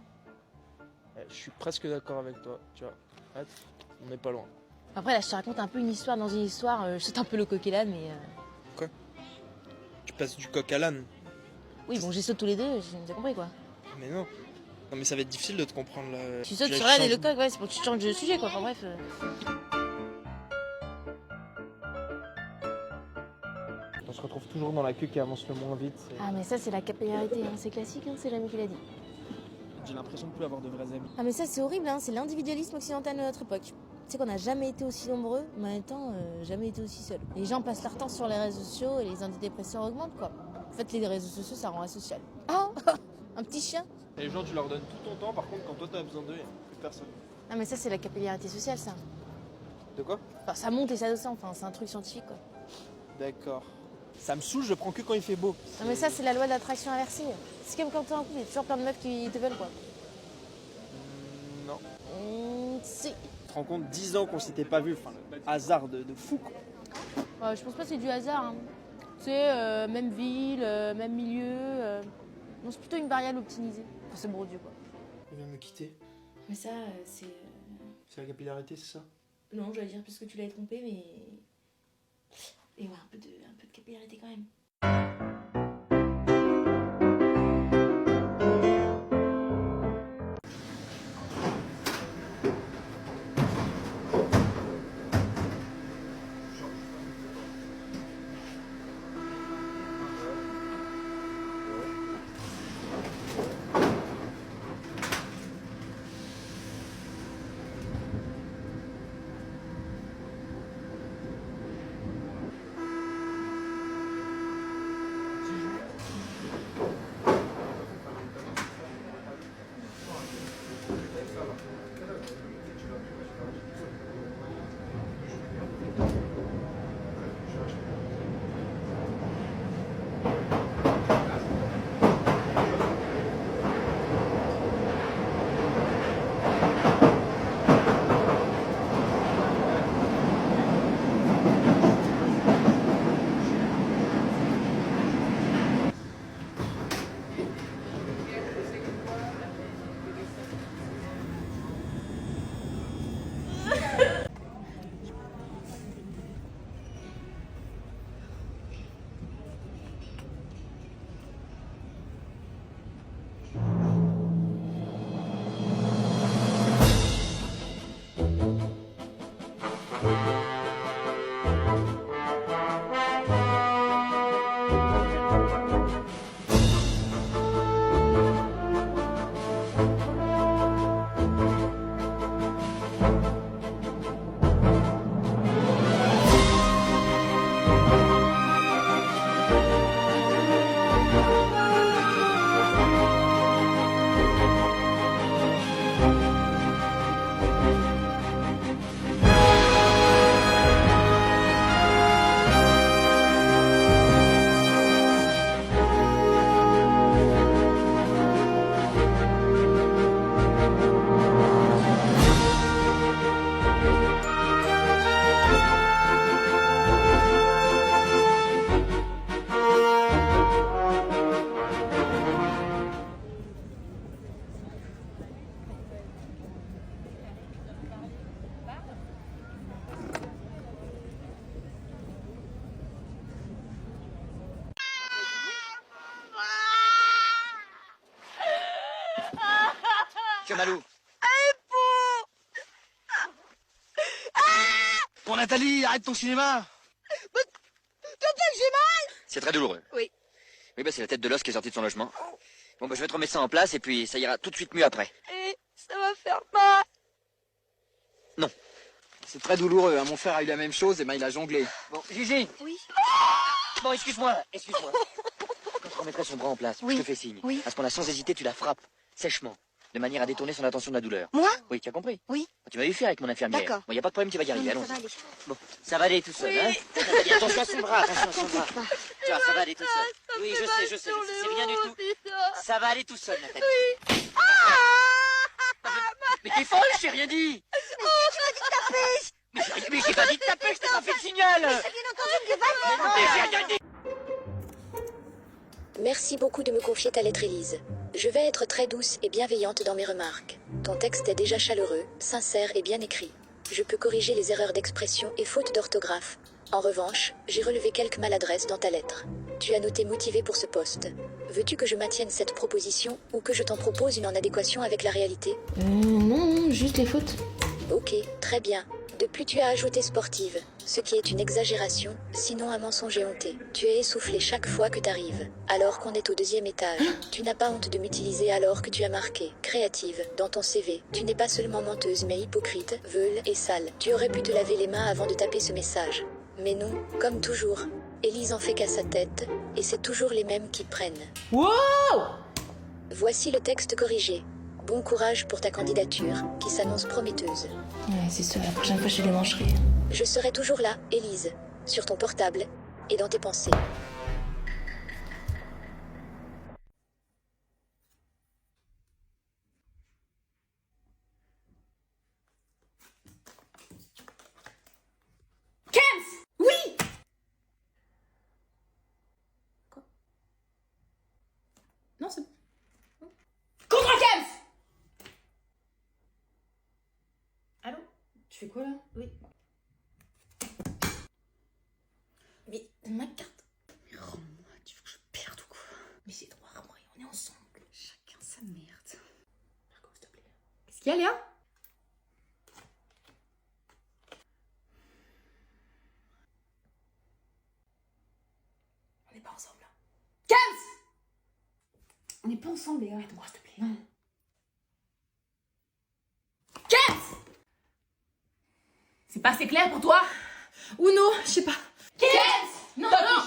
Je suis presque d'accord avec toi. Tu vois, on n'est pas loin. Après là, je te raconte un peu une histoire dans une histoire. Je saute un peu le coquillage, mais tu passes du coq à l'âne. Oui, bon, j'ai sauté tous les deux, j'ai compris quoi. Mais non. Non, mais ça va être difficile de te comprendre là. Tu sautes sur l'âne et le coq, ouais, c'est pour que tu changes de sujet quoi. Enfin bref. On se retrouve toujours dans la queue qui avance le moins vite. Ah, mais ça, c'est la capillarité, hein. C'est classique, hein. C'est Rémi qui l'a dit. J'ai l'impression de plus avoir de vrais amis. Ah, mais ça, c'est horrible, hein. C'est l'individualisme occidental de notre époque. Tu sais qu'on n'a jamais été aussi nombreux, mais en même temps, jamais été aussi seuls. Les gens passent leur temps sur les réseaux sociaux et les antidépresseurs augmentent, quoi. En fait, les réseaux sociaux, ça rend asocial. Ah, un petit chien. Et les gens, tu leur donnes tout ton temps, par contre, quand toi t'as besoin d'eux, il n'y a plus personne. Ah, mais ça, c'est la capillarité sociale, ça. De quoi? Enfin, ça monte et ça descend, enfin, c'est un truc scientifique, quoi. D'accord. Ça me saoule, je prends que quand il fait beau. Non, mais ça, c'est la loi de l'attraction inversée. C'est comme quand t'es en couple, il y a toujours plein de meufs qui te veulent, quoi. Non. Si. Tu te rends compte, 10 ans qu'on s'était pas vu, enfin, le hasard de fou, quoi. Je pense pas que c'est du hasard, hein. Tu sais, même ville, même milieu. Non, c'est plutôt une variable optimisée. Enfin, c'est Bourdieu, quoi. Il vient de me quitter. Mais ça, c'est... C'est la capillarité, c'est ça? Non, j'allais dire parce que tu l'avais trompé, mais... Et ouais, un peu de capillarité quand même. Tiens, Malou. Bon, Nathalie, arrête ton cinéma. T'entends que j'ai mal? C'est très douloureux. Oui. Oui, bah c'est la tête de l'os qui est sortie de son logement. Bon, bah je vais te remettre ça en place et puis ça ira tout de suite mieux après. Et ça va faire mal. Non. C'est très douloureux, hein. Mon frère a eu la même chose, et ben il a jonglé. Bon, Gigi. Oui. Bon, excuse-moi. Quand je remettrai son bras en place, Oui. je te fais signe. Oui. À ce moment-là, sans hésiter, tu la frappes, sèchement, de manière à détourner son attention de la douleur. Moi? Oui, tu as compris? Oui. Tu m'as vu faire avec mon infirmière. D'accord. Bon, y a pas de problème, tu vas y arriver, Non, allons-y. ça va aller. Bon, ça va aller tout seul, Oui. hein? Ça va aller. Attention à son bras, attention à son bras. Tu vois, ça va aller tout seul. Ça me Oui, fait je mal sais, sur le c'est rien du ventre, tout. putain. Ça va aller tout seul, Nathalie. Oui. Mais t'es folle, je t'ai rien dit. Oh, tu m'as dit de taper. Mais j'ai pas dit de taper, je t'ai pas fait le signal. Mais ça vient encore une que Mais j'ai rien dit. Merci beaucoup de me confier ta lettre, Élise. Je vais être très douce et bienveillante dans mes remarques. Ton texte est déjà chaleureux, sincère et bien écrit. Je peux corriger les erreurs d'expression et fautes d'orthographe. En revanche, j'ai relevé quelques maladresses dans ta lettre. Tu as noté motivé pour ce poste. Veux-tu que je maintienne cette proposition ou que je t'en propose une en adéquation avec la réalité? Non, juste les fautes. Ok, très bien. De plus, tu as ajouté sportive, ce qui est une exagération, sinon un mensonge éhonté. Tu es essoufflé chaque fois que t'arrives, alors qu'on est au 2e étage. Tu n'as pas honte de m'utiliser alors que tu as marqué créative dans ton CV. Tu n'es pas seulement menteuse mais hypocrite, veule et sale. Tu aurais pu te laver les mains avant de taper ce message. Mais non, comme toujours. Élise en fait qu'à sa tête, et c'est toujours les mêmes qui prennent. Wow! Voici le texte corrigé. Bon courage pour ta candidature, qui s'annonce prometteuse. Ouais, c'est ça, la prochaine fois je les mangerai. Je serai toujours là, Élise, sur ton portable et dans tes pensées. Kems! Oui! Quoi? Non, c'est... Contre Kems! Allô? Tu fais quoi là? Oui. Mais ma carte. Mais rends-moi, tu veux que je perde ou quoi? Mais j'ai droit à moi et on est ensemble. Chacun sa merde. Marco, s'il te plaît. Qu'est-ce qu'il y a, Léa? On n'est pas ensemble là. Kems! On n'est pas ensemble, Léa. Arrête-moi, s'il te plaît. Non. Kems! C'est pas assez clair pour toi? Ou non, je sais pas. Kems! Non, non!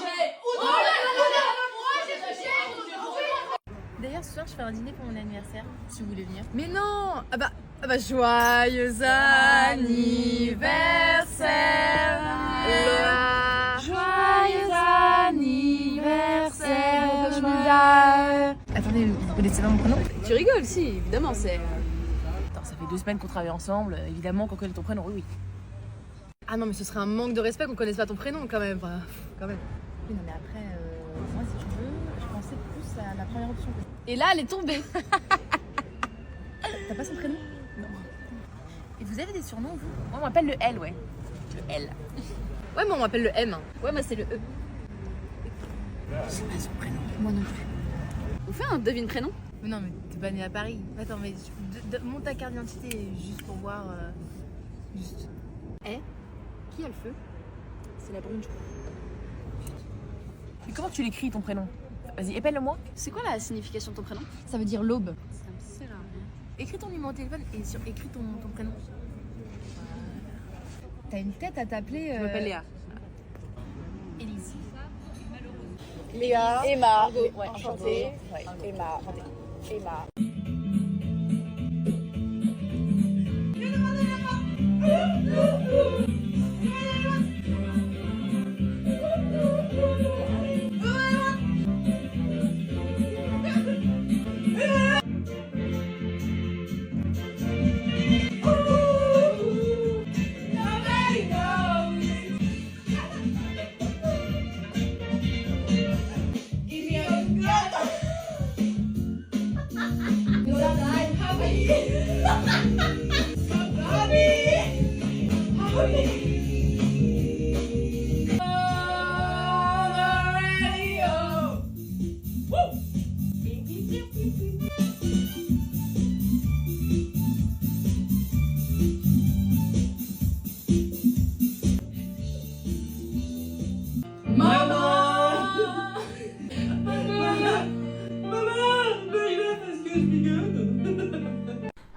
D'ailleurs, ce soir, je fais un dîner pour mon anniversaire, si vous voulez venir. Mais non! Ah bah joyeux anniversaire! Joyeux anniversaire, Julia! Attendez, vous connaissez pas mon prénom? Tu rigoles, si, évidemment, c'est... Attends, ça fait 2 semaines qu'on travaille ensemble, évidemment qu'on connaît ton prénom, oui. Ah non, mais ce serait un manque de respect qu'on connaisse pas ton prénom, quand même. Enfin, quand même. Oui, non, mais après, moi, si tu veux, je pensais plus à la première option. Et là, elle est tombée. T'as pas son prénom? Non. Et vous avez des surnoms, vous? Moi, on m'appelle le L, ouais. Le L. Ouais, moi, on m'appelle le M. Ouais, moi, c'est le E. C'est pas son prénom. Moi non plus. On fait un devine-prénom? Mais non, mais t'es pas née à Paris. Attends, mais monte ta carte d'identité juste pour voir. Juste. Eh? Qui a le feu? C'est la brune, je crois. Mais comment tu l'écris ton prénom? Vas-y, épelle-le-moi. C'est quoi la signification de ton prénom? Ça veut dire l'aube. Ça me sert à rien. Écris ton numéro de téléphone et écris ton prénom. T'as une tête à t'appeler. Je m'appelle Léa. Élise. Léa. Emma. Ouais, enchantée. Ouais, Emma. Emma.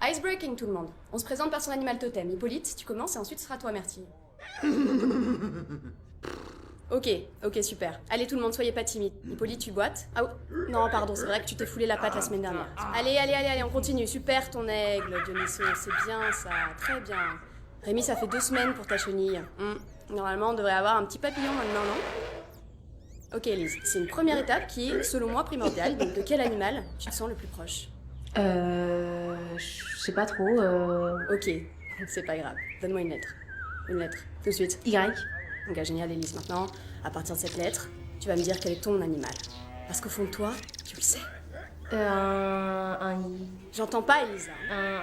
Icebreaking tout le monde. On se présente par son animal totem. Hippolyte, tu commences et ensuite ce sera toi, Myrtille. Ok, super. Allez tout le monde, soyez pas timide. Hippolyte, tu boites. Ah non, pardon, c'est vrai que tu t'es foulé la patte la semaine dernière. Allez, on continue. Super ton aigle, Dionyso, c'est bien ça, très bien. Rémi, ça fait 2 semaines pour ta chenille. Normalement, on devrait avoir un petit papillon maintenant, non? Ok, Elise, c'est une première étape qui est, selon moi, primordiale. Donc, de quel animal tu te sens le plus proche? Je sais pas trop. Ok, c'est pas grave. Donne-moi une lettre. Une lettre, tout de suite. Y. Ok, génial, Elise. Maintenant, à partir de cette lettre, tu vas me dire quel est ton animal. Parce qu'au fond de toi, tu le sais. J'entends pas, Elisa. Un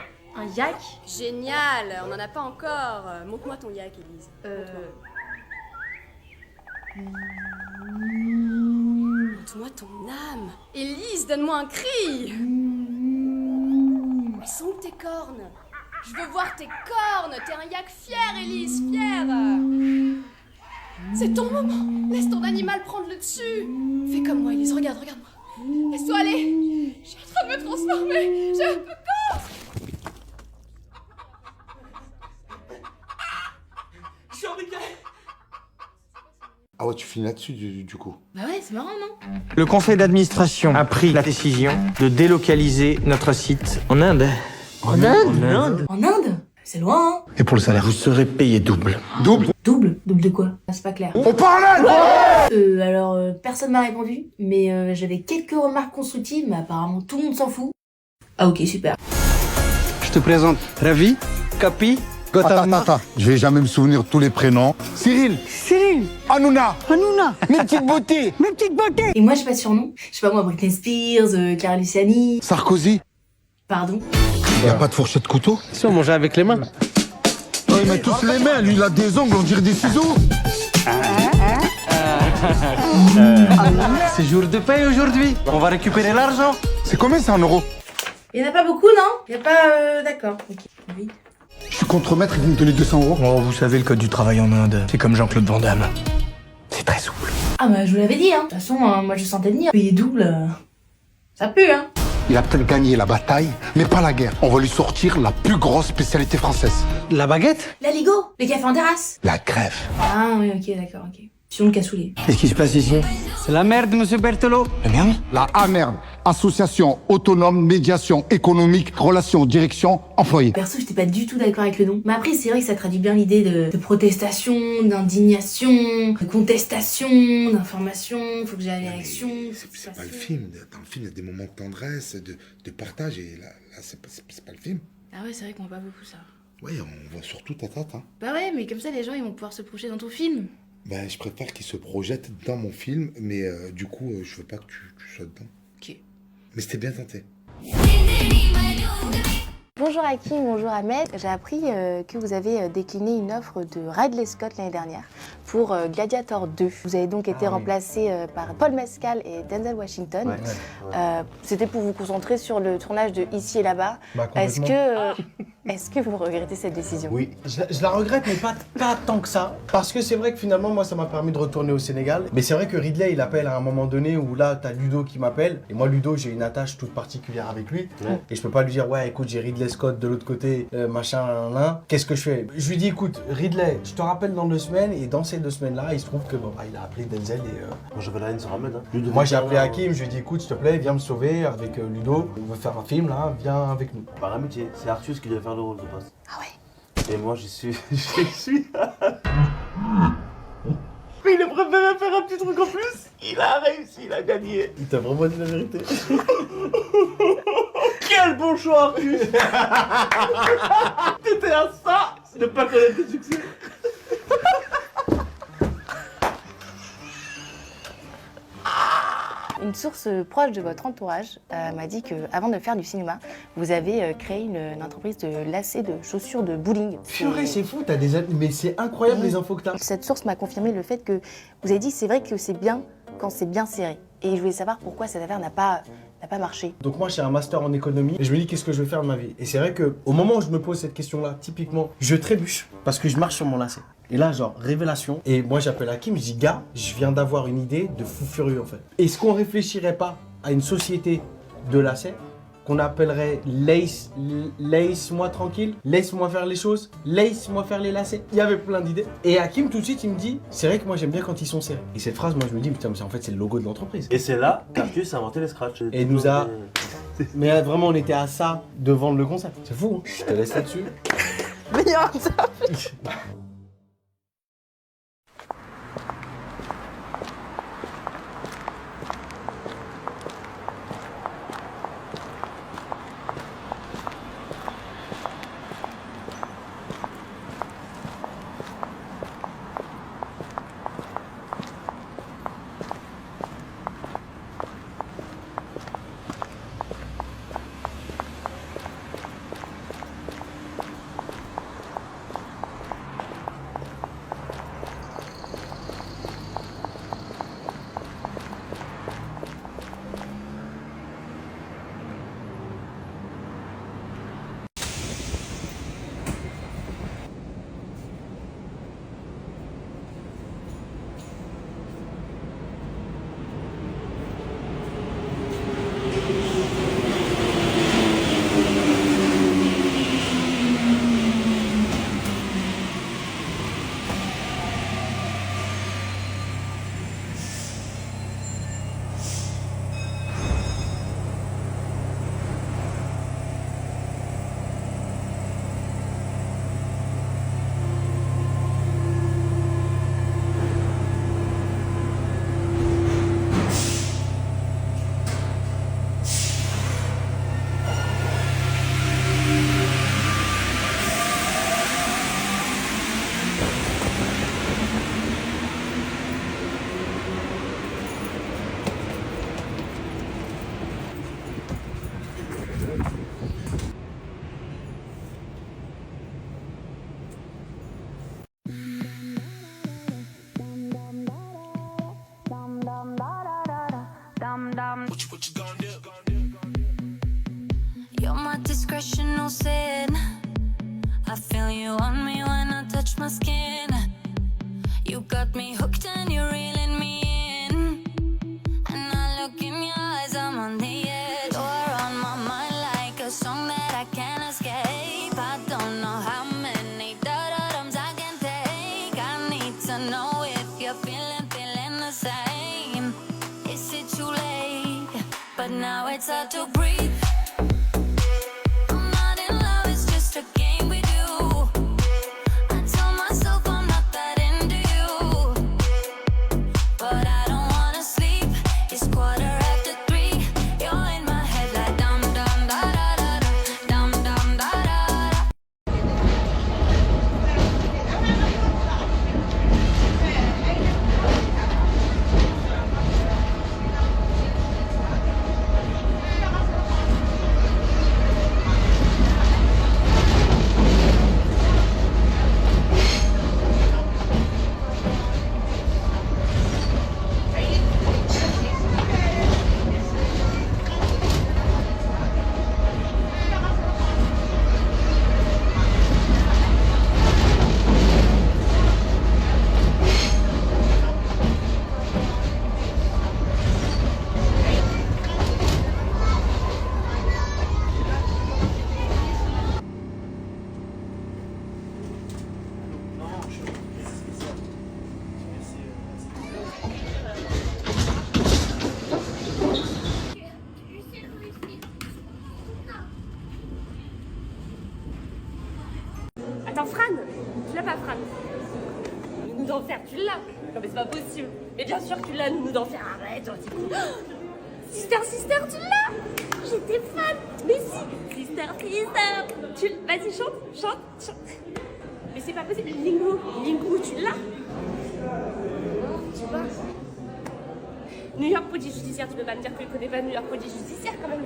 yak. Génial, on en a pas encore. Montre-moi ton yak, Elise. Montre-moi. Montre-moi ton âme. Élise, donne-moi un cri. Elles sont où tes cornes? Je veux voir tes cornes. T'es un yak fier, Élise, fier. C'est ton moment. Laisse ton animal prendre le dessus. Fais comme moi, Élise. Regarde-moi. Laisse-toi aller. Je suis en train de me transformer. J'ai un peu peur. Je suis en décalé. Ah ouais, tu finis là-dessus du coup. Bah ouais, c'est marrant, non? Le conseil d'administration a pris la décision de délocaliser notre site en Inde. En Inde? En Inde? C'est loin, hein? Et pour le salaire, vous serez payé double. Double? Double? Double de quoi? Ah, c'est pas clair. On parle Alors, personne m'a répondu, mais j'avais quelques remarques constructives, mais apparemment tout le monde s'en fout. Ah ok, super. Je te présente Ravi, Capi, Attends, je vais jamais me souvenir de tous les prénoms. Cyril, Hanouna, mes petites beautés, Et moi, j'ai pas de surnom. Je sais pas moi, Britney Spears, Clara Luciani... Sarkozy. Pardon? Y a pas de fourchette de couteau? Si on mangeait avec les mains. Oh, il met tous les mains, lui il a des ongles, on dirait des ciseaux. C'est jour de paye aujourd'hui. On va récupérer l'argent. C'est combien c'est en euros? Il y en a pas beaucoup, non? Y a pas... D'accord. Ok. Oui. Je suis contremaître et vous me donnez 200 euros. Oh, vous savez, le code du travail en Inde, c'est comme Jean-Claude Van Damme. C'est très souple. Ah bah, je vous l'avais dit, hein. De toute façon, moi, je sentais venir. Payer double, ça pue, hein. Il a peut-être gagné la bataille, mais pas la guerre. On va lui sortir la plus grosse spécialité française. La baguette? La Ligo, les cafés en terrasse. La crève. Ah oui, ok, d'accord, ok. Sinon, le cassoulet. Qu'est-ce qui se passe ici? C'est la merde, monsieur Berthelot. La merde? La AMERD, Association Autonome Médiation Économique Relations Direction Employés. Perso, j'étais pas du tout d'accord avec le nom. Mais après, c'est vrai que ça traduit bien l'idée de protestation, d'indignation, de contestation, d'information, faut que j'aille à l'élection. C'est pas le film. Dans le film, il y a des moments de tendresse, de partage, et là c'est pas le film. Ah ouais, c'est vrai qu'on voit pas beaucoup ça. Ouais, on voit surtout ta tête, hein. Bah ouais, mais comme ça, les gens, ils vont pouvoir se projeter dans ton film. Ben, je préfère qu'ils se projettent dans mon film, mais du coup, je veux pas que tu sois dedans. Ok. Mais c'était bien tenté. Bonjour Hakim, bonjour Ahmed. J'ai appris que vous avez décliné une offre de Ridley Scott l'année dernière pour Gladiator 2. Vous avez donc été remplacé par Paul Mescal et Denzel Washington. C'était pour vous concentrer sur le tournage de Ici et là-bas. Est-ce que vous regrettez cette décision? Oui, je la regrette, mais pas tant que ça. Parce que c'est vrai que finalement, moi, ça m'a permis de retourner au Sénégal. Mais c'est vrai que Ridley, il appelle à un moment donné où là, t'as Ludo qui m'appelle. Et moi, Ludo, j'ai une attache toute particulière avec lui. Et je peux pas lui dire, ouais, écoute, j'ai Ridley Scott de l'autre côté, machin, là. Qu'est-ce que je fais? Je lui dis, écoute, Ridley, je te rappelle dans 2 semaines. Et dans ces 2 semaines-là, il se trouve que bon, il a appelé Denzel et... Moi, j'avais la haine sur Ahmed. Moi, j'ai appelé Hakim, je lui ai dit, écoute, s'il te plaît, viens me sauver avec Ludo. On veut faire un film, là, viens avec nous. Par amitié, c'est Arthus qui devait faire le rôle de boss. Ah ouais. Et moi, j'y suis. Mais il a préféré faire un petit truc en plus. Il a réussi, il a gagné. Il t'a vraiment dit la vérité. Quel bon choix, Arthus. T'étais à ça de pas connaître tes succès. Une source proche de votre entourage m'a dit qu'avant de faire du cinéma, vous avez créé une entreprise de lacets de chaussures de bowling. Purée, c'est fou, t'as des... Mais c'est incroyable les infos que t'as. Cette source m'a confirmé le fait que vous avez dit c'est vrai que c'est bien quand c'est bien serré. Et je voulais savoir pourquoi cette affaire n'a pas marché. Donc moi j'ai un master en économie et je me dis qu'est-ce que je vais faire de ma vie. Et c'est vrai que au moment où je me pose cette question-là, typiquement, je trébuche parce que je marche sur mon lacet. Et là, genre, révélation. Et moi, j'appelle Hakim, je dis, gars, je viens d'avoir une idée de fou furieux, en fait. Est-ce qu'on réfléchirait pas à une société de lacets qu'on appellerait laisse-moi tranquille, laisse-moi faire les choses, laisse-moi faire les lacets. Il y avait plein d'idées. Et Hakim, tout de suite, il me dit, c'est vrai que moi, j'aime bien quand ils sont serrés. Et cette phrase, moi, je me dis, putain, mais en fait, c'est le logo de l'entreprise. Et c'est là qu'Arthus a inventé les scratchs. Et il nous a... Mais vraiment, on était à ça de vendre le concept. C'est fou, hein. Je te laisse là-dessus. Meilleur ça. You're my discretional sin. I feel you on me when I touch my skin. You got me hooked and you're reeling me in. And I look in your eyes, I'm on the edge. You're on my mind like a song that I can't escape. I don't know how many da-da-dums I can take. I need to know if you're feeling the same. Is it too late? But now it's hard to breathe. I'm not in love, it's just a game we do. I tell myself I'm not that into you, but I don't wanna sleep. It's 3:15. You're in my head like dum dum da da da da, dum dum da da da. Attends, Fran, tu l'as pas, Fran? Nounou d'enfer, tu l'as? Non mais c'est pas possible. Mais bien sûr que tu l'as, nounou d'enfer, arrête, j'en dis plus. Sister, tu l'as? J'étais fan. Mais si, sister. Vas-y, chante. Mais c'est pas possible. Lingu, tu l'as? Je sais pas. New York Prodige Judiciaire, tu peux pas me dire que tu connais pas New York Prodige Judiciaire quand même.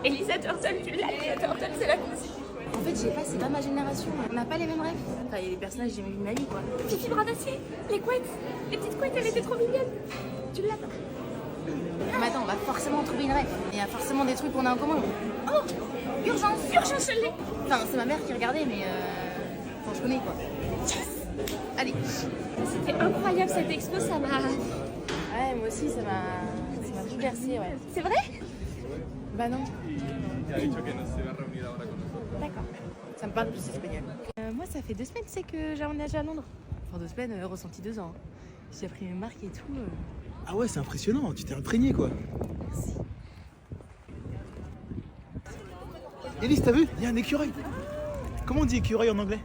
Elisa Turtle, tu l'as? Elisa Turtle, c'est la musique. En fait, je sais pas, c'est pas ma génération. On n'a pas les mêmes rêves. Enfin, il y a des personnages que j'ai jamais vu de ma vie, quoi. Fifi bras d'acier, les couettes, les petites couettes, elle était trop mignonne. Tu l'as pas? Mais attends, on va forcément trouver une rêve. Il y a forcément des trucs qu'on a en commun. Oh, urgence, je l'ai. Enfin, c'est ma mère qui regardait, mais enfin, je connais, quoi. Yes. Allez. C'était incroyable cette expo, ça m'a... Ouais, moi aussi, ça m'a bouleversée, ouais. C'est vrai? Bah non. D'accord. Ça me parle plus espagnol. Moi, ça fait 2 semaines, tu sais, que j'ai emménagé à Londres. Enfin, 2 semaines, ressenti 2 ans. J'ai appris mes marques et tout. Ah ouais, c'est impressionnant, tu t'es imprégné quoi. Merci. Élise, t'as vu? Il y a un écureuil. Comment on dit écureuil en anglais?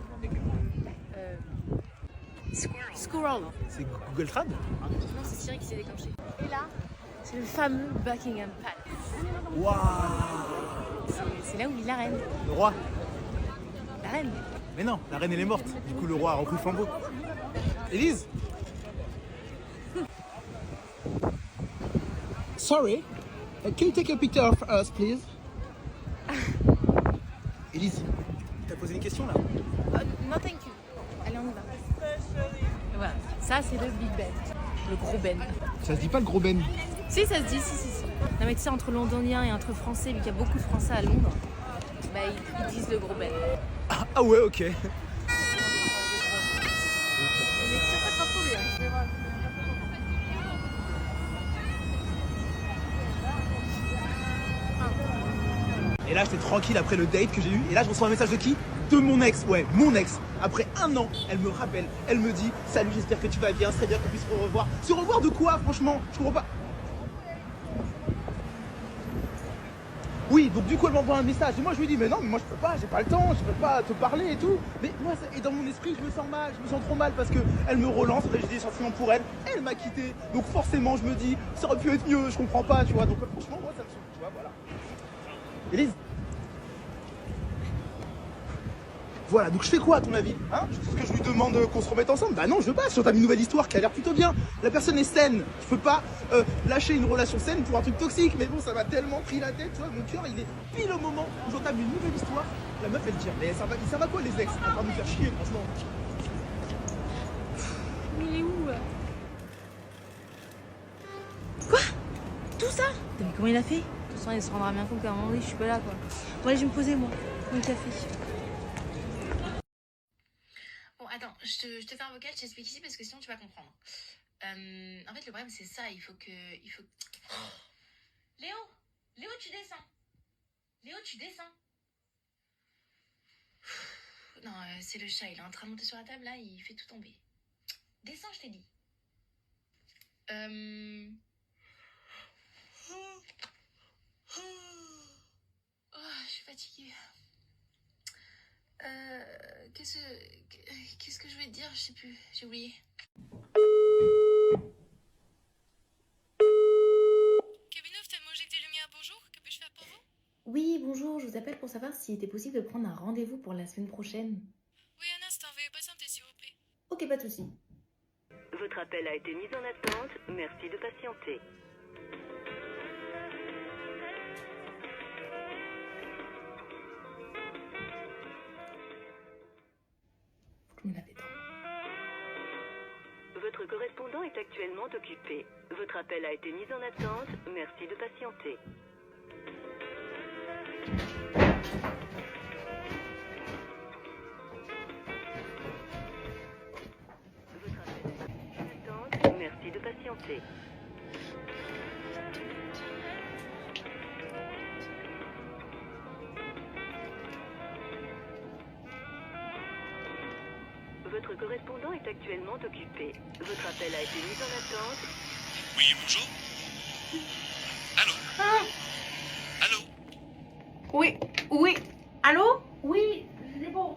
Squirrel. C'est Google Trad? Non, c'est Siri qui s'est déclenché. Et là, c'est le fameux Buckingham Palace. Waouh! C'est là où vit la reine. Le roi? La reine. Mais non, la reine elle est morte. Du coup, le roi a repris le flambeau. Élise? Sorry, can you take a picture of us, please? Élise, t'as posé une question là? Non, thank you. Allez, on y va. Voilà, ça c'est le Big Ben, le gros Ben. Ça se dit pas le gros Ben? Si, ça se dit, si. Non, mais tu sais, entre londoniens et entre français, vu qu'il y a beaucoup de français à Londres, bah ils disent le gros Ben. Ah ouais, ok. Et là j'étais tranquille après le date que j'ai eu. Et là je reçois un message de qui? De mon ex, ouais, mon ex. Après 1 an, elle me rappelle, elle me dit salut, j'espère que tu vas bien, c'est bien qu'on puisse se revoir. Se revoir de quoi, franchement? Je comprends pas. Oui, donc du coup elle m'envoie un message et moi je lui dis mais non, mais moi je peux pas, j'ai pas le temps, je peux pas te parler et tout. Mais moi, et dans mon esprit je me sens mal, je me sens trop mal parce que elle me relance, j'ai des sentiments pour elle, elle m'a quitté. Donc forcément je me dis ça aurait pu être mieux, je comprends pas, tu vois. Donc franchement moi ça me saoule, tu vois, voilà. Élise. Voilà, donc je fais quoi à ton avis, hein? Est-ce que je lui demande qu'on se remette ensemble? Bah non, je veux pas, si on t'a mis une nouvelle histoire qui a l'air plutôt bien. La personne est saine, je peux pas lâcher une relation saine pour un truc toxique. Mais bon, ça m'a tellement pris la tête, tu vois, mon cœur il est pile au moment où j'entame une nouvelle histoire. La meuf elle tire, mais ça va quoi les ex? On va nous faire chier, franchement. Mais il est où? Quoi? Tout ça? Comment il a fait? De toute façon, il se rendra bien compte qu'à un moment donné, je suis pas là, quoi. Bon, allez, je vais me poser, moi. Prends le café. Bon, attends, je te fais un vocal, je t'explique ici parce que sinon tu vas comprendre. En fait, le problème, c'est ça. Il faut que... Léo! Léo, tu descends! Léo, tu descends! Non, c'est le chat, il est en train de monter sur la table, là, il fait tout tomber. Descends, je t'ai dit. Oh, je suis fatiguée. Qu'est-ce que je vais te dire? Je sais plus, j'ai oublié. Cabinov, Thermogec des Lumières, bonjour, que puis-je faire pour vous? Oui, bonjour, je vous appelle pour savoir s'il était possible de prendre un rendez-vous pour la semaine prochaine. Oui, un instant, veuillez patienter s'il vous plaît. Ok, pas de souci. Votre appel a été mis en attente, merci de patienter. Je me la détends. Votre correspondant est actuellement occupé. Votre appel a été mis en attente, merci de patienter. Votre appel a été mis en attente, merci de patienter. Votre correspondant est actuellement occupé. Votre appel a été mis en attente. Oui, bonjour. Allô? Allô? Oui. Allô? Oui, c'est bon.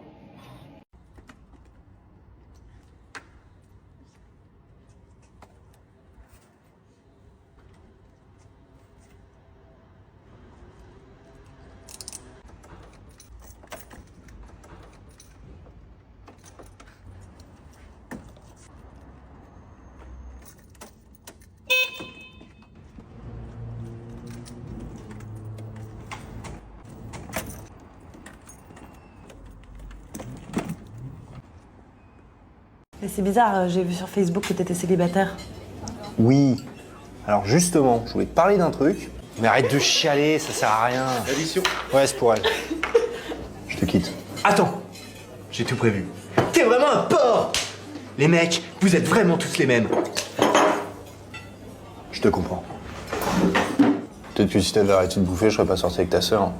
Mais c'est bizarre, j'ai vu sur Facebook que t'étais célibataire. Oui. Alors justement, je voulais te parler d'un truc. Mais arrête de chialer, ça sert à rien. Addition. Ouais, c'est pour elle. Je te quitte. Attends, j'ai tout prévu. T'es vraiment un porc! Les mecs, vous êtes vraiment tous les mêmes. Je te comprends. Peut-être que si t'avais arrêté de bouffer, je serais pas sorti avec ta sœur.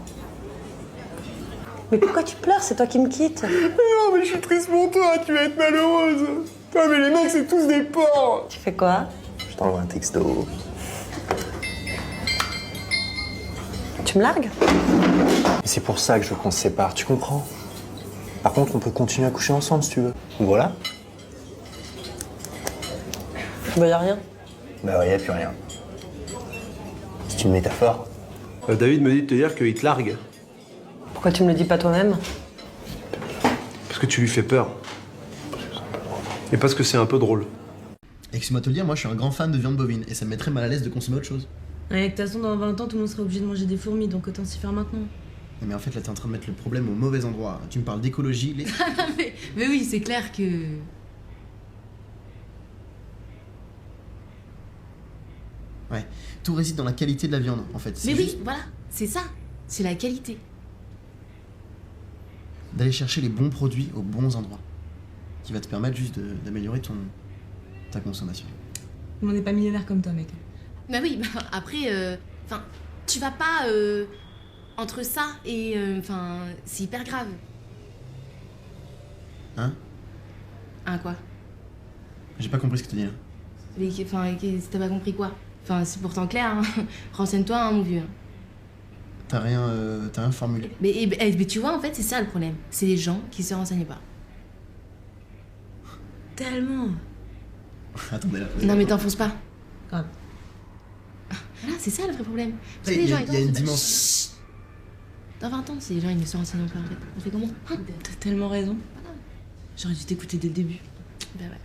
Mais pourquoi tu pleures? C'est toi qui me quittes. Non, mais je suis triste pour toi, tu vas être malheureuse. Ah, mais les mecs, c'est tous des porcs. Tu fais quoi? Je t'envoie un texto. Tu me largues? C'est pour ça que je veux qu'on se sépare, tu comprends? Par contre, on peut continuer à coucher ensemble si tu veux. Voilà. Bah y'a rien. Bah ouais, y'a plus rien. C'est une métaphore. David me dit de te dire qu'il te largue. Pourquoi tu me le dis pas toi-même? Parce que tu lui fais peur. Et parce que c'est un peu drôle. Excuse-moi de te le dire, moi je suis un grand fan de viande bovine et ça me mettrait mal à l'aise de consommer autre chose. Ouais, de toute façon, dans 20 ans, tout le monde sera obligé de manger des fourmis, donc autant s'y faire maintenant. Mais en fait, là t'es en train de mettre le problème au mauvais endroit. Tu me parles d'écologie, les... mais oui, c'est clair que... Ouais, tout réside dans la qualité de la viande, en fait. Mais juste oui, voilà, c'est ça, c'est la qualité. d'aller chercher les bons produits aux bons endroits, qui va te permettre juste d'améliorer ta consommation. On n'est pas millionnaire comme toi, mec. Bah oui, bah après, enfin, tu vas pas entre ça et, enfin, c'est hyper grave. Hein? Hein, quoi? J'ai pas compris ce que tu dis là. Mais, enfin, t'as pas compris quoi? Enfin, c'est pourtant clair, hein. Renseigne-toi, hein, mon vieux. T'as rien formulé. Mais tu vois, en fait, c'est ça le problème. C'est les gens qui se renseignent pas. Tellement. Attendez là. Non, mais t'enfonces pas. Grave. Voilà, c'est ça le vrai problème. Il y a une dimension. Chut. Dans 20 ans, si les gens ils ne se renseignent pas, en fait, on fait comment? T'as tellement raison. J'aurais dû t'écouter dès le début. Bah ouais.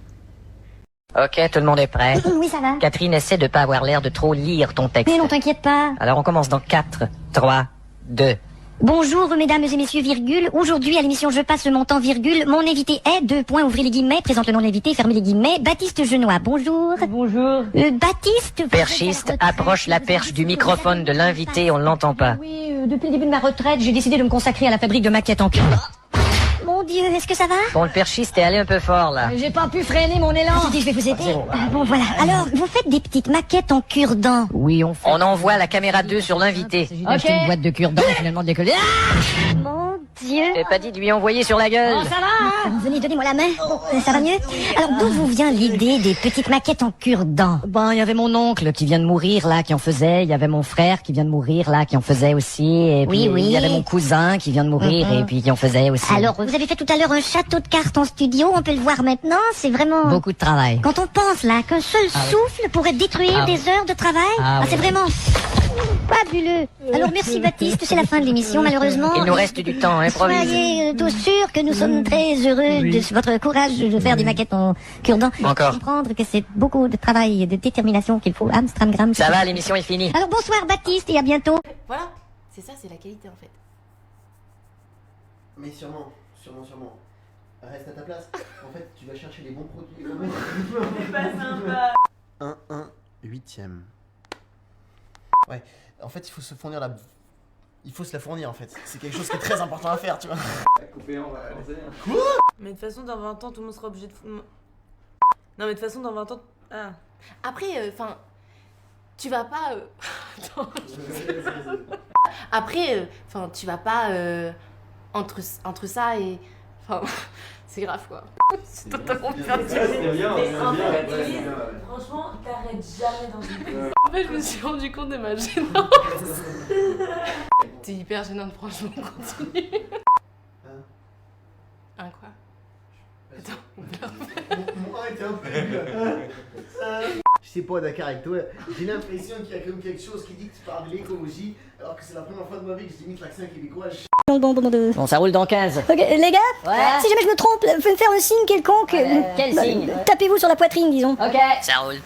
Ok, tout le monde est prêt. Oui, ça va. Catherine, essaie de pas avoir l'air de trop lire ton texte. Mais non, t'inquiète pas. Alors on commence dans 4, 3, 2, Bonjour mesdames et messieurs, virgule. Aujourd'hui à l'émission Je passe mon temps, virgule. Mon invité est, 2 points, ouvrez les guillemets, présente le nom de l'invité, fermez les guillemets. Baptiste Genois, bonjour. Bonjour. Baptiste. Perchiste, approche la perche du microphone de l'invité, on ne l'entend pas. Oui, depuis le début de ma retraite, j'ai décidé de me consacrer à la fabrique de maquettes en cure. Mon Dieu, est-ce que ça va? Bon, le perchiste est allé un peu fort, là. J'ai pas pu freiner mon élan. Attendez, je vais vous aider. Bon, voilà. Alors, vous faites des petites maquettes en cure-dent? Oui, on fait. On envoie la caméra 2 sur l'invité. J'ai acheté une boîte de cure-dent et finalement décollé. Mon Dieu. J'ai pas dit de lui envoyer sur la gueule. Oh, ça va, hein? Venez, donnez-moi la main. Ça va mieux? Alors, d'où vous vient l'idée des petites maquettes en cure-dent? Ben, il y avait mon oncle qui vient de mourir, là, qui en faisait. Il y avait mon frère qui vient de mourir, là, qui en faisait aussi. Et puis, oui. il y avait mon cousin qui vient de mourir et puis qui en faisait aussi. Alors, vous avez fait tout à l'heure un château de cartes en studio. On peut le voir maintenant. C'est vraiment... Beaucoup de travail. Quand on pense, là, qu'un seul souffle pourrait détruire des heures de travail, c'est vraiment... fabuleux. Alors merci Baptiste, c'est la fin de l'émission malheureusement. Il nous reste du temps, improvise. Soyez tous sûrs que nous sommes très heureux de votre courage de faire des maquettes en cure-dent. Encore. Comprendre que c'est beaucoup de travail et de détermination qu'il faut. Amstramgram. Ça va, l'émission est finie. Alors bonsoir Baptiste et à bientôt. Voilà, c'est ça, c'est la qualité en fait. Mais sûrement. Reste à ta place. En fait, tu vas chercher les bons produits. C'est pas sympa. 1/8. Ouais, en fait, il faut se fournir il faut se la fournir en fait. C'est quelque chose qui est très important à faire, tu vois. Quoi? Mais de toute façon, dans 20 ans, tout le monde sera obligé de... Non, mais de toute façon, dans 20 ans... Ah. Après, enfin... tu vas pas... Attends, après, enfin, tu vas pas... Entre ça et... Enfin, c'est grave, quoi. C'est totalement perdu. Franchement, t'arrêtes jamais dans une prise. En fait, je me suis rendu compte de ma gênance. T'es hyper gênante, franchement, continue. Un quoi? Attends, Moi, t'es un peu... Je sais pas, d'accord avec toi. J'ai l'impression qu'il y a comme quelque chose qui dit que tu parles de l'écologie, alors que c'est la première fois de ma vie que j'imite l'accent québécois. Bon, ça roule dans 15. Ok, les gars, Ouais. si jamais je me trompe, vous pouvez me faire un signe quelconque. Quel signe? Tapez-vous sur la poitrine, disons. Ok. Ça roule.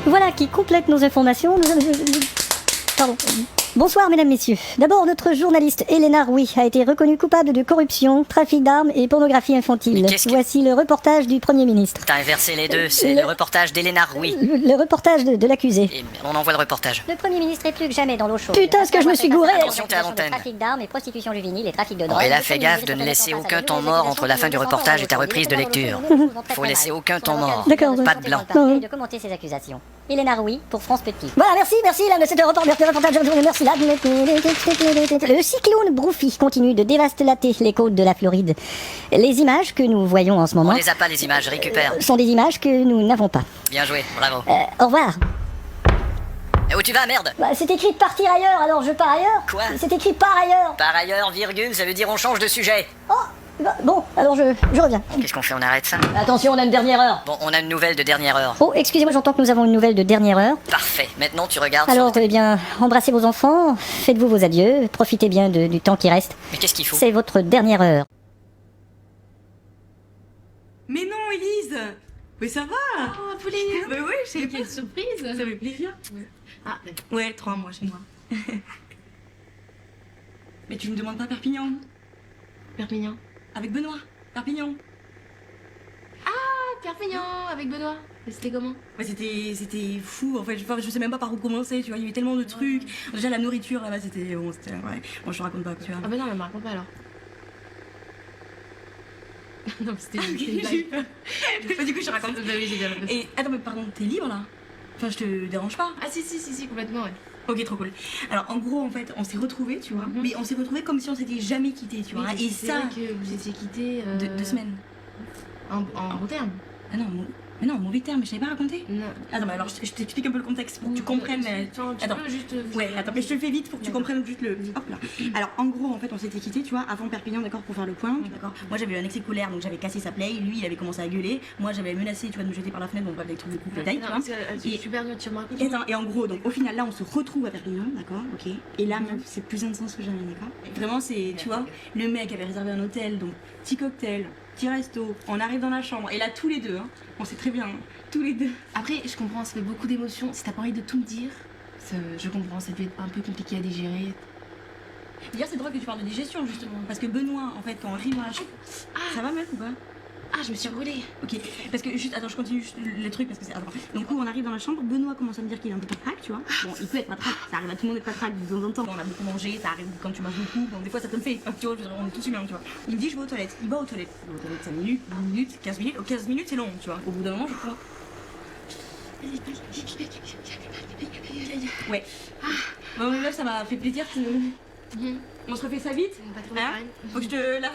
Voilà qui complète nos informations. Pardon. Bonsoir mesdames, messieurs. D'abord, notre journaliste Elena Rouy a été reconnue coupable de corruption, trafic d'armes et pornographie infantile. Voici le reportage du Premier ministre. T'as inversé les deux, c'est le reportage d'Elena Rouy. Le reportage de l'accusé. Et on envoie le reportage. Le Premier ministre est plus que jamais dans l'eau chaude. Putain, ce que je me suis gouré. Attention, t'es à l'antenne. Trafic d'armes et prostitution juvénile et trafic de Bon, drogue. et là, fais gaffe de ne laisser aucun temps mort entre la fin du reportage et ta reprise de lecture. Faut laisser aucun temps mort. D'accord. Pas de blanc. De commenter ces accusations. Elena Rouy pour France Petit. Voilà, merci, là, de cet reportage, merci, là. Le cyclone Broufi continue de dévaster les côtes de la Floride. Les images que nous voyons en ce moment... On les a pas, les images, récupère. sont des images que nous n'avons pas. Bien joué, bravo. Au revoir. Et où tu vas, merde? Bah, c'est écrit de partir ailleurs, alors je pars ailleurs. Quoi? C'est écrit par ailleurs. Par ailleurs, virgule, ça veut dire on change de sujet. Oh, bah, bon, alors je reviens. Qu'est-ce qu'on fait, on arrête ça? Attention, on a une dernière heure. Bon, on a une nouvelle de dernière heure. Oh, excusez-moi, j'entends que nous avons une nouvelle de dernière heure. Parfait, maintenant tu regardes. Alors, eh bien, embrassez vos enfants, faites-vous vos adieux, profitez bien du temps qui reste. Mais qu'est-ce qu'il faut? C'est votre dernière heure. Mais non, Élise! Mais ça va! Oh, Pauline! Bah ouais, j'ai quelle surprise! Ça fait plaisir! Ah, ouais, 3 mois chez moi. Mais tu me demandes pas Perpignan? Perpignan? Avec Benoît! Perpignan! Ah, Perpignan! Avec Benoît! C'était comment? Ouais, c'était fou, en fait, je sais même pas par où commencer, tu vois, il y avait tellement de trucs. Déjà, la nourriture là-bas, c'était. Bon, c'était. Ouais, moi je te raconte pas, tu vois. Ah, bah non, mais me raconte pas alors. Non, mais c'était une blague. Bah, du coup, je te raconte. Et attends, mais pardon, t'es libre là? Enfin, je te dérange pas? Ah, si, complètement, ouais. Ok, trop cool. Alors, en gros, en fait, on s'est retrouvés, tu vois. Mais on s'est retrouvés comme si on s'était jamais quittés, tu vois. Et ça. Que vous étiez quittés. 2 semaines. En bon terme? Ah non, mais non, mauvais terme, mais je t'avais pas raconté? Non. Attends, mais alors je t'explique un peu le contexte pour que tu comprennes. Attends, juste. Ouais, attends, mais je te le fais vite pour que tu comprennes juste le. Hop là. Alors, en gros, en fait, on s'était quittés, tu vois, avant Perpignan, d'accord, pour faire le point, d'accord. Moi, j'avais eu un excès de colère, donc j'avais cassé sa plaie. Lui, il avait commencé à gueuler. Moi, j'avais menacé, tu vois, de me jeter par la fenêtre, donc pas des trucs de couple taille, tu vois. Je suis perdue, tu me racontes. Et en gros, donc au final, là, on se retrouve à Perpignan, d'accord, ok. Et là, meuf, c'est plus intense que jamais, d'accord. Vraiment, c'est, tu vois, le mec avait réservé un hôtel, donc petit cocktail. Petit resto, on arrive dans la chambre et là tous les deux, hein, on sait très bien, hein, tous les deux. Après, je comprends, ça fait beaucoup d'émotions. Si t'as pas envie de tout me dire, je comprends, ça peut être un peu compliqué à digérer. D'ailleurs, c'est drôle que tu parles de digestion, justement. Parce que Benoît, en fait, quand on arrive dans la chambre... Ça va, meuf, ou pas? Ah, je me suis enrôlée. Ok, parce que juste, attends, je continue juste le truc parce que c'est... Attends. Donc, on arrive dans la chambre, Benoît commence à me dire qu'il est un peu patraque, tu vois. Bon, il peut être patraque, ça arrive à tout le monde d'être patraque de temps en temps. On a beaucoup mangé, ça arrive quand tu manges beaucoup, bon, des fois ça te le fait, tu vois, on est tous humains, tu vois. Il me dit, je vais aux toilettes, il va aux toilettes. Il va aux toilettes 5 minutes, 10 minutes, 15 minutes. Oh, 15 minutes, c'est long, tu vois. Au bout d'un moment, je crois. Ouais. Bon, mais là, ça m'a fait plaisir que... On se refait ça vite, hein? Faut que je te... Là...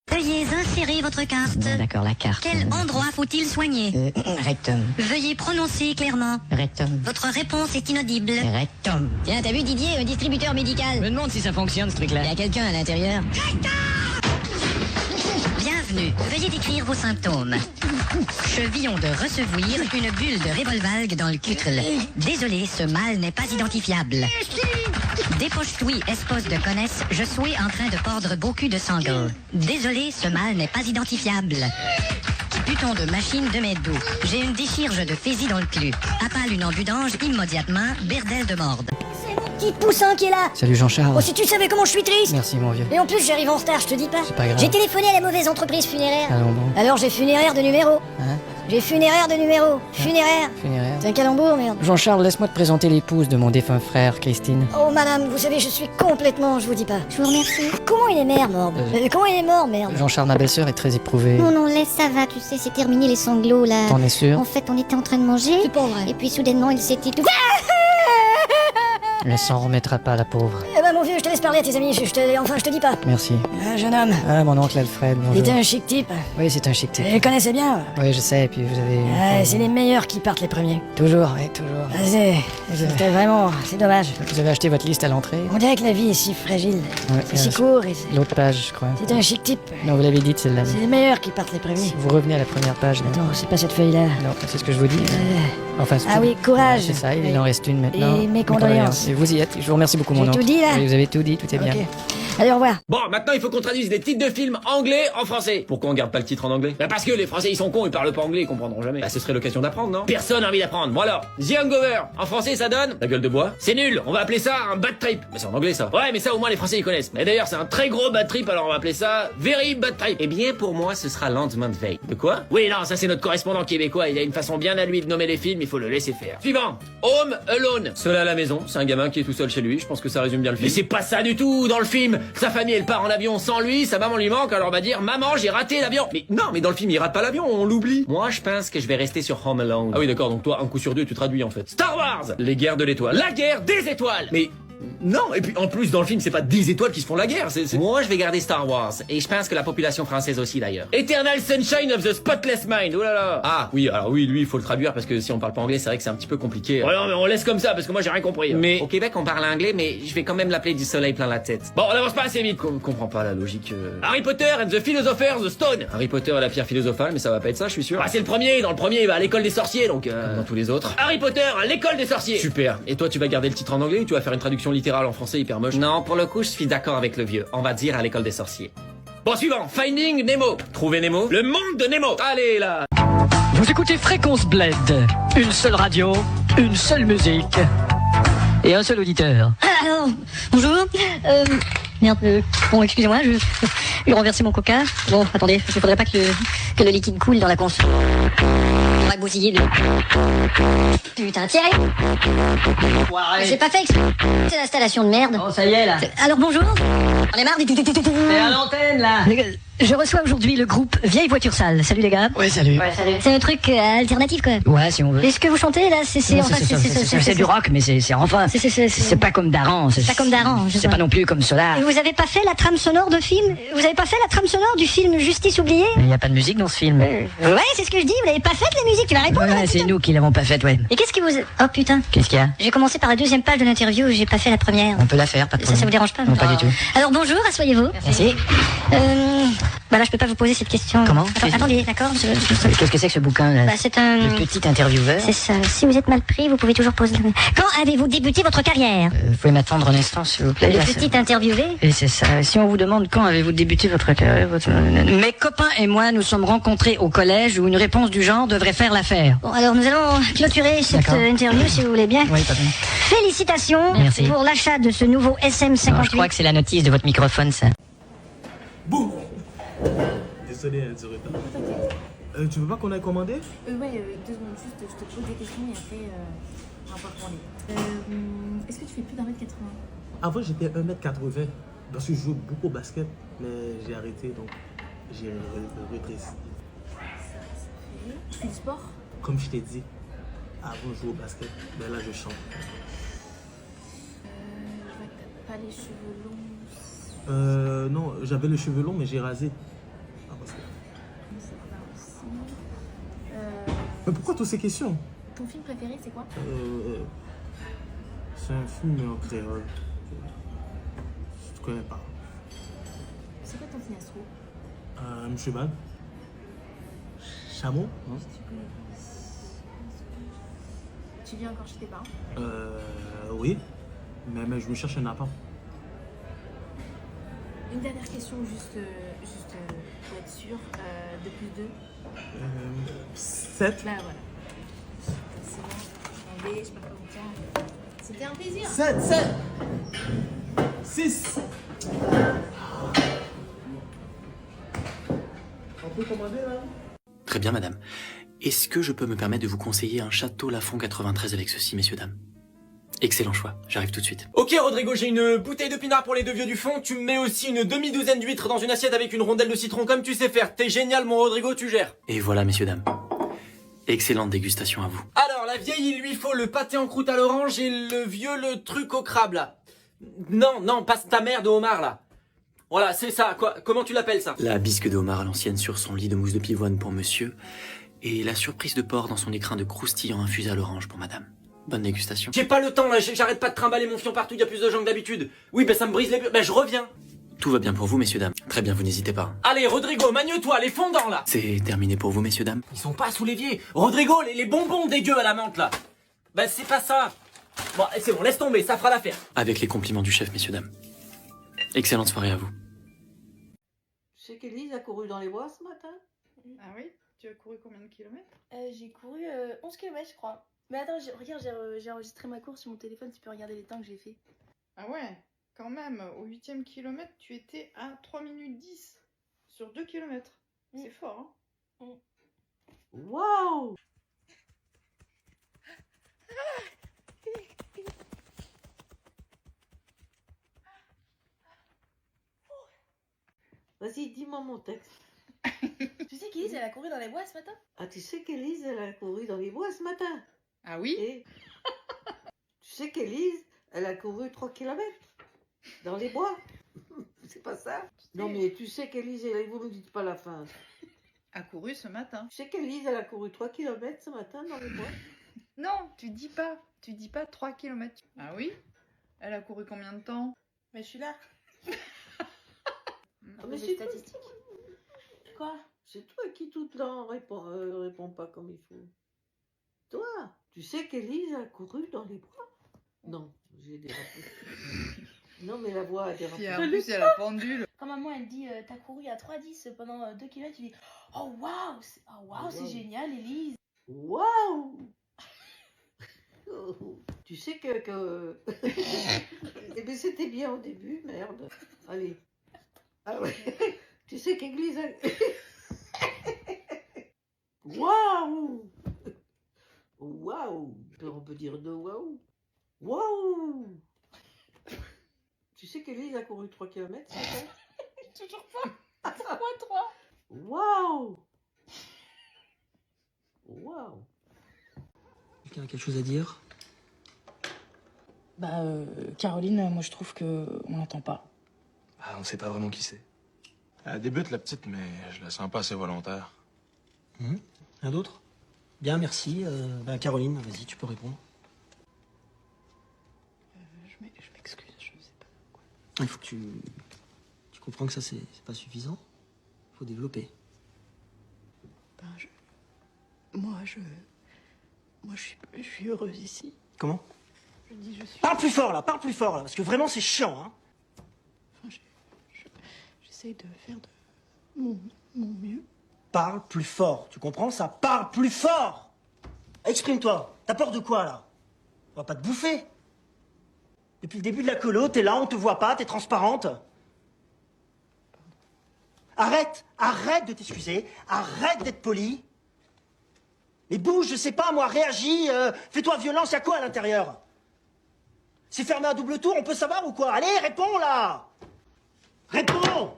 Veuillez insérer votre carte. D'accord, la carte. Quel endroit faut-il soigner? Rectum. Veuillez prononcer clairement. Rectum. Votre réponse est inaudible. Rectum. Tiens, t'as vu Didier, un distributeur médical? Je me demande si ça fonctionne, ce truc-là. Il y a quelqu'un à l'intérieur. Bienvenue. Veuillez décrire vos symptômes. Chevillon de recevoir, une bulle de révolvalgue dans le cutrel. Désolé, ce mal n'est pas identifiable. Dépêche-toi, espose de connaisse, je suis en train de pordre beaucoup de sangle. Désolé, ce mal n'est pas identifiable. Buton de machine de mes dos. J'ai une déchirure de fésie dans le cul. Appale une ambudange immédiatement, berdelle de morde. C'est mon petit poussin qui est là. Salut Jean-Charles. Oh, si tu savais comment je suis triste. Merci mon vieux. Et en plus, j'arrive en retard, je te dis pas. C'est pas grave. J'ai téléphoné à la mauvaise entreprise funéraire. Ah non, bon. Alors j'ai funéraire de numéro. Hein? J'ai funéraire de numéro. Funéraire. Funéraire. C'est un calembour, merde. Jean-Charles, laisse-moi te présenter l'épouse de mon défunt frère, Christine. Oh madame, vous savez, je suis complètement, je vous dis pas. Je vous remercie. Comment il est mort, merde? Comment il est mort, merde? Jean-Charles, ma belle-sœur est très éprouvée. Non, non, laisse, ça va, tu sais, c'est terminé les sanglots, là. T'en es sûr? En fait, on était en train de manger. C'est pas vrai. Et puis soudainement, il s'était tout... Elle s'en remettra pas, la pauvre. Eh ben, mon vieux, je te laisse parler à tes amis, je te dis pas. Merci. Jeune homme. Ah, mon oncle Alfred, bonjour. Il était un chic type. Oui, c'est un chic type. Je le connaissais bien. Oui, je sais, et puis vous avez... Ah, c'est les meilleurs qui partent les premiers. Toujours, oui, toujours. Ah, c'était vraiment... C'est dommage. Vous avez acheté votre liste à l'entrée? On dirait que la vie est si fragile. Ouais, c'est si court et... L'autre page, je crois. C'est un chic type. Non, vous l'avez dit, celle-là. C'est les meilleurs qui partent les premiers. Vous revenez à la première page. Là. Non, c'est pas cette feuille-là. Non, c'est ce que je vous dis. Enfin, ah oui, courage. C'est ça, il en reste une maintenant. Et mes condoléances. Et vous y êtes, je vous remercie beaucoup, mon oncle. J'ai tout dit, là? Oui, vous avez tout dit, tout est bien. Allez, au revoir. Bon, maintenant il faut qu'on traduise des titres de films anglais en français. Pourquoi on garde pas le titre en anglais? Bah parce que les Français ils sont cons, ils parlent pas anglais, ils comprendront jamais. Bah ce serait l'occasion d'apprendre, non? Personne n'a envie d'apprendre. Bon alors, The Hangover, en français ça donne La gueule de bois. C'est nul, on va appeler ça un bad trip. Mais c'est en anglais ça. Ouais, mais ça au moins les Français ils connaissent. Et d'ailleurs c'est un très gros bad trip, alors on va appeler ça Very Bad Trip. Eh bien pour moi ce sera Lendemain de veille. De quoi? Oui non, ça c'est notre correspondant québécois, il a une façon bien à lui de nommer les films, il faut le laisser faire. Suivant, Home Alone. Seul à la maison, c'est un gamin qui est tout seul chez lui, je pense que ça résume bien le film. Mais c'est pas ça du tout dans le film. Sa famille elle part en avion sans lui, sa maman lui manque, alors on va dire maman j'ai raté l'avion. Mais non, mais dans le film il rate pas l'avion, on l'oublie. Moi je pense que je vais rester sur Home Alone. Ah oui d'accord, donc toi un coup sur deux tu traduis en fait. Star Wars, les guerres de l'étoile. La guerre des étoiles. Mais Non, et puis en plus dans le film c'est pas 10 étoiles qui se font la guerre, Moi je vais garder Star Wars, et je pense que la population française aussi d'ailleurs. Eternal Sunshine of the Spotless Mind, oh là là. Ah oui, alors oui, lui il faut le traduire parce que si on parle pas anglais c'est vrai que c'est un petit peu compliqué. Ouais non mais on laisse comme ça parce que moi j'ai rien compris. Mais au Québec on parle anglais mais je vais quand même l'appeler du soleil plein la tête. Bon on avance pas assez vite, comprends pas la logique. Harry Potter and the Philosopher's Stone. Harry Potter et la pierre philosophale, mais ça va pas être ça je suis sûr. Ah c'est le premier, dans le premier il va à l'école des sorciers donc dans tous les autres. Harry Potter à l'école des sorciers. Super, et toi tu vas garder le titre en anglais ou tu vas faire une traduction littérale en français hyper moche? Non, pour le coup, je suis d'accord avec le vieux. On va dire à l'école des sorciers. Bon, suivant. Finding Nemo. Trouver Nemo. Le monde de Nemo. Allez, là. Vous écoutez Fréquence Bled. Une seule radio, une seule musique et un seul auditeur. Alors, bonjour. Merde, bon, excusez-moi, je vais renverser mon coca. Bon, attendez, il faudrait pas que le liquide coule dans la console. On va bousiller de... Putain, Thierry. C'est pas fait exprès. C'est l'installation de merde. Oh, ça y est, là. Alors, bonjour. On est marre des... C'est à l'antenne, là. Je reçois aujourd'hui le groupe Vieille Voiture Sale. Salut les gars. Ouais, salut. C'est un truc alternatif quoi. Ouais, si on veut. Et ce que vous chantez là, c'est du rock, mais c'est enfin. C'est pas comme Daran. C'est pas comme Daran. C'est pas non plus comme cela. Et vous avez pas fait la trame sonore de film? Vous avez pas fait la trame sonore du film Justice oubliée? Mais y a pas de musique dans ce film. Ouais, c'est ce que je dis. Vous l'avez pas faite la musique. Tu vas répondre. Ouais, c'est nous qui l'avons pas faite, ouais. Et qu'est-ce qui vous... Oh putain. Qu'est-ce qu'il y a? J'ai commencé par la deuxième page de l'interview. J'ai pas fait la première. On peut la faire, pas de problème. Ça vous dérange pas? Non, pas du tout. Alors bonjour, asseyez-vous. Merci. Bah là, je peux pas vous poser cette question. Comment? Attendez, d'accord. Qu'est-ce que c'est que ce bouquin là? Bah, c'est un... Le petit intervieweur. C'est ça. Si vous êtes mal pris, vous pouvez toujours poser... Quand avez-vous débuté votre carrière? Vous pouvez m'attendre un instant, s'il vous plaît. Le petit interviewé? Et c'est ça. Si on vous demande quand avez-vous débuté votre carrière, Mes copains et moi nous sommes rencontrés au collège où une réponse du genre devrait faire l'affaire. Bon, alors nous allons clôturer cette interview si vous voulez bien. Oui, pas bien. Félicitations. Merci. Pour l'achat de ce nouveau SM58. Non, je crois que c'est la notice de votre microphone, ça. Boum. Désolé du retard. Tu veux pas qu'on aille commander? Ouais, 2 secondes, juste je te pose des questions et après on va commander. Est-ce que tu fais plus d'1m80? Avant j'étais 1m80 parce que je joue beaucoup au basket, mais j'ai arrêté donc j'ai rétréci. Ça fait... Tu fais du sport? Comme je t'ai dit, avant je jouais au basket, mais là je chante. Je vois que t'as pas les cheveux longs. Non, j'avais les cheveux longs mais j'ai rasé. Mais pourquoi toutes ces questions? Ton film préféré, c'est quoi? C'est un film en créole. Je connais pas. C'est quoi ton signe astro? Un cheval. Chameau, non? Tu vis encore chez tes parents? Oui. Mais je me cherche un appart. Une dernière question, juste pour être sûr. 2 plus 2. 7. Là, voilà. C'est bon, je sais pas comment dire. C'était un plaisir. 7. 6. On peut commander là? Très bien, madame. Est-ce que je peux me permettre de vous conseiller un Château Lafon 93 avec ceci, messieurs, dames? Excellent choix, j'arrive tout de suite. Ok Rodrigo, j'ai une bouteille de pinard pour les 2 vieux du fond. Tu me mets aussi une demi-douzaine d'huîtres dans une assiette avec une rondelle de citron comme tu sais faire. T'es génial mon Rodrigo, tu gères. Et voilà, messieurs, dames. Excellente dégustation à vous. Alors, la vieille, il lui faut le pâté en croûte à l'orange et le vieux, le truc au crabe, là. Non, passe ta mère de homard, là. Voilà, c'est ça. Quoi, comment tu l'appelles, ça? La bisque de homard à l'ancienne sur son lit de mousse de pivoine pour monsieur. Et la surprise de porc dans son écrin de croustillant infusé à l'orange pour madame. Bonne dégustation. J'ai pas le temps, là. J'arrête pas de trimballer mon fion partout. Il y a plus de gens que d'habitude. Oui, ben ça me brise les... Ben je reviens. Tout va bien pour vous, messieurs, dames. Très bien, vous n'hésitez pas. Allez, Rodrigo, magne-toi, les fondants, là. C'est terminé pour vous, messieurs, dames. Ils sont pas sous l'évier. Rodrigo, les bonbons dégueux à la menthe, là. Ben c'est pas ça. Bon, c'est bon, laisse tomber, ça fera l'affaire. Avec les compliments du chef, messieurs, dames. Excellente soirée à vous. Tu sais qu'Élise a couru dans les bois ce matin? Ah oui? Tu as couru combien de kilomètres? J'ai couru 11 km, je crois. Mais attends, regarde, j'ai enregistré ma course sur mon téléphone, tu peux regarder les temps que j'ai fait. Ah ouais, quand même, au 8e kilomètre, tu étais à 3 minutes 10 sur 2 km. C'est fort, hein? Waouh! Vas-y, dis-moi mon texte. Tu sais qu'Élise, elle a couru dans les bois ce matin? Ah, tu sais qu'Élise, elle a couru dans les bois ce matin? Ah oui? Et tu sais qu'Élise, Elle a couru 3 km dans les bois. C'est pas ça? Non, mais tu sais qu'Élise, vous ne dites pas la fin. A couru ce matin. Tu sais qu'Élise, elle a couru 3 km ce matin dans les bois? Non, tu dis pas 3 km. Ah oui? Elle a couru combien de temps? Mais je suis là. Mais c'est statistique. Quoi? C'est toi qui tout le temps répond pas comme il faut. Toi, tu sais qu'Élise a couru dans les bois? Non, j'ai dérapé. Non, mais la voix a dérapé. Et en plus, elle a pendule. Quand maman elle dit t'as couru à 3,10 pendant 2 km, tu dis oh waouh, c'est génial, Élise. Waouh. Tu sais que... Eh bien, c'était bien au début, merde. Allez. Ah ouais. Tu sais qu'Église... Waouh. Waouh. On peut dire de waouh. Waouh. Tu sais qu'Élise a couru 3 km, c'est ça? Toujours pas. C'est quoi 3? Waouh. Waouh. Quelqu'un a quelque chose à dire? Bah, Caroline, moi je trouve que on l'entend pas. Ah, on sait pas vraiment qui c'est. Elle débute la petite, mais je la sens pas assez volontaire. Rien d'autre? Bien, merci. Caroline, vas-y, tu peux répondre. Je m'excuse, je sais pas quoi. Il faut que tu comprends que ça, c'est pas suffisant. Il faut développer. Ben, Moi, je suis heureuse ici. Comment? Je dis, je suis... Parle plus fort, là, parce que vraiment, c'est chiant, hein. Enfin, j'essaye de faire de mon mieux. Parle plus fort, tu comprends ça? Parle plus fort! Exprime-toi. T'as peur de quoi, là? On va pas te bouffer. Depuis le début de la colo, t'es là, on te voit pas, t'es transparente. Arrête de t'excuser, arrête d'être poli. Mais bouge, je sais pas, moi, réagis, fais-toi violence, y'a quoi à l'intérieur? C'est fermé à double tour, on peut savoir ou quoi? Allez, réponds, là! Réponds!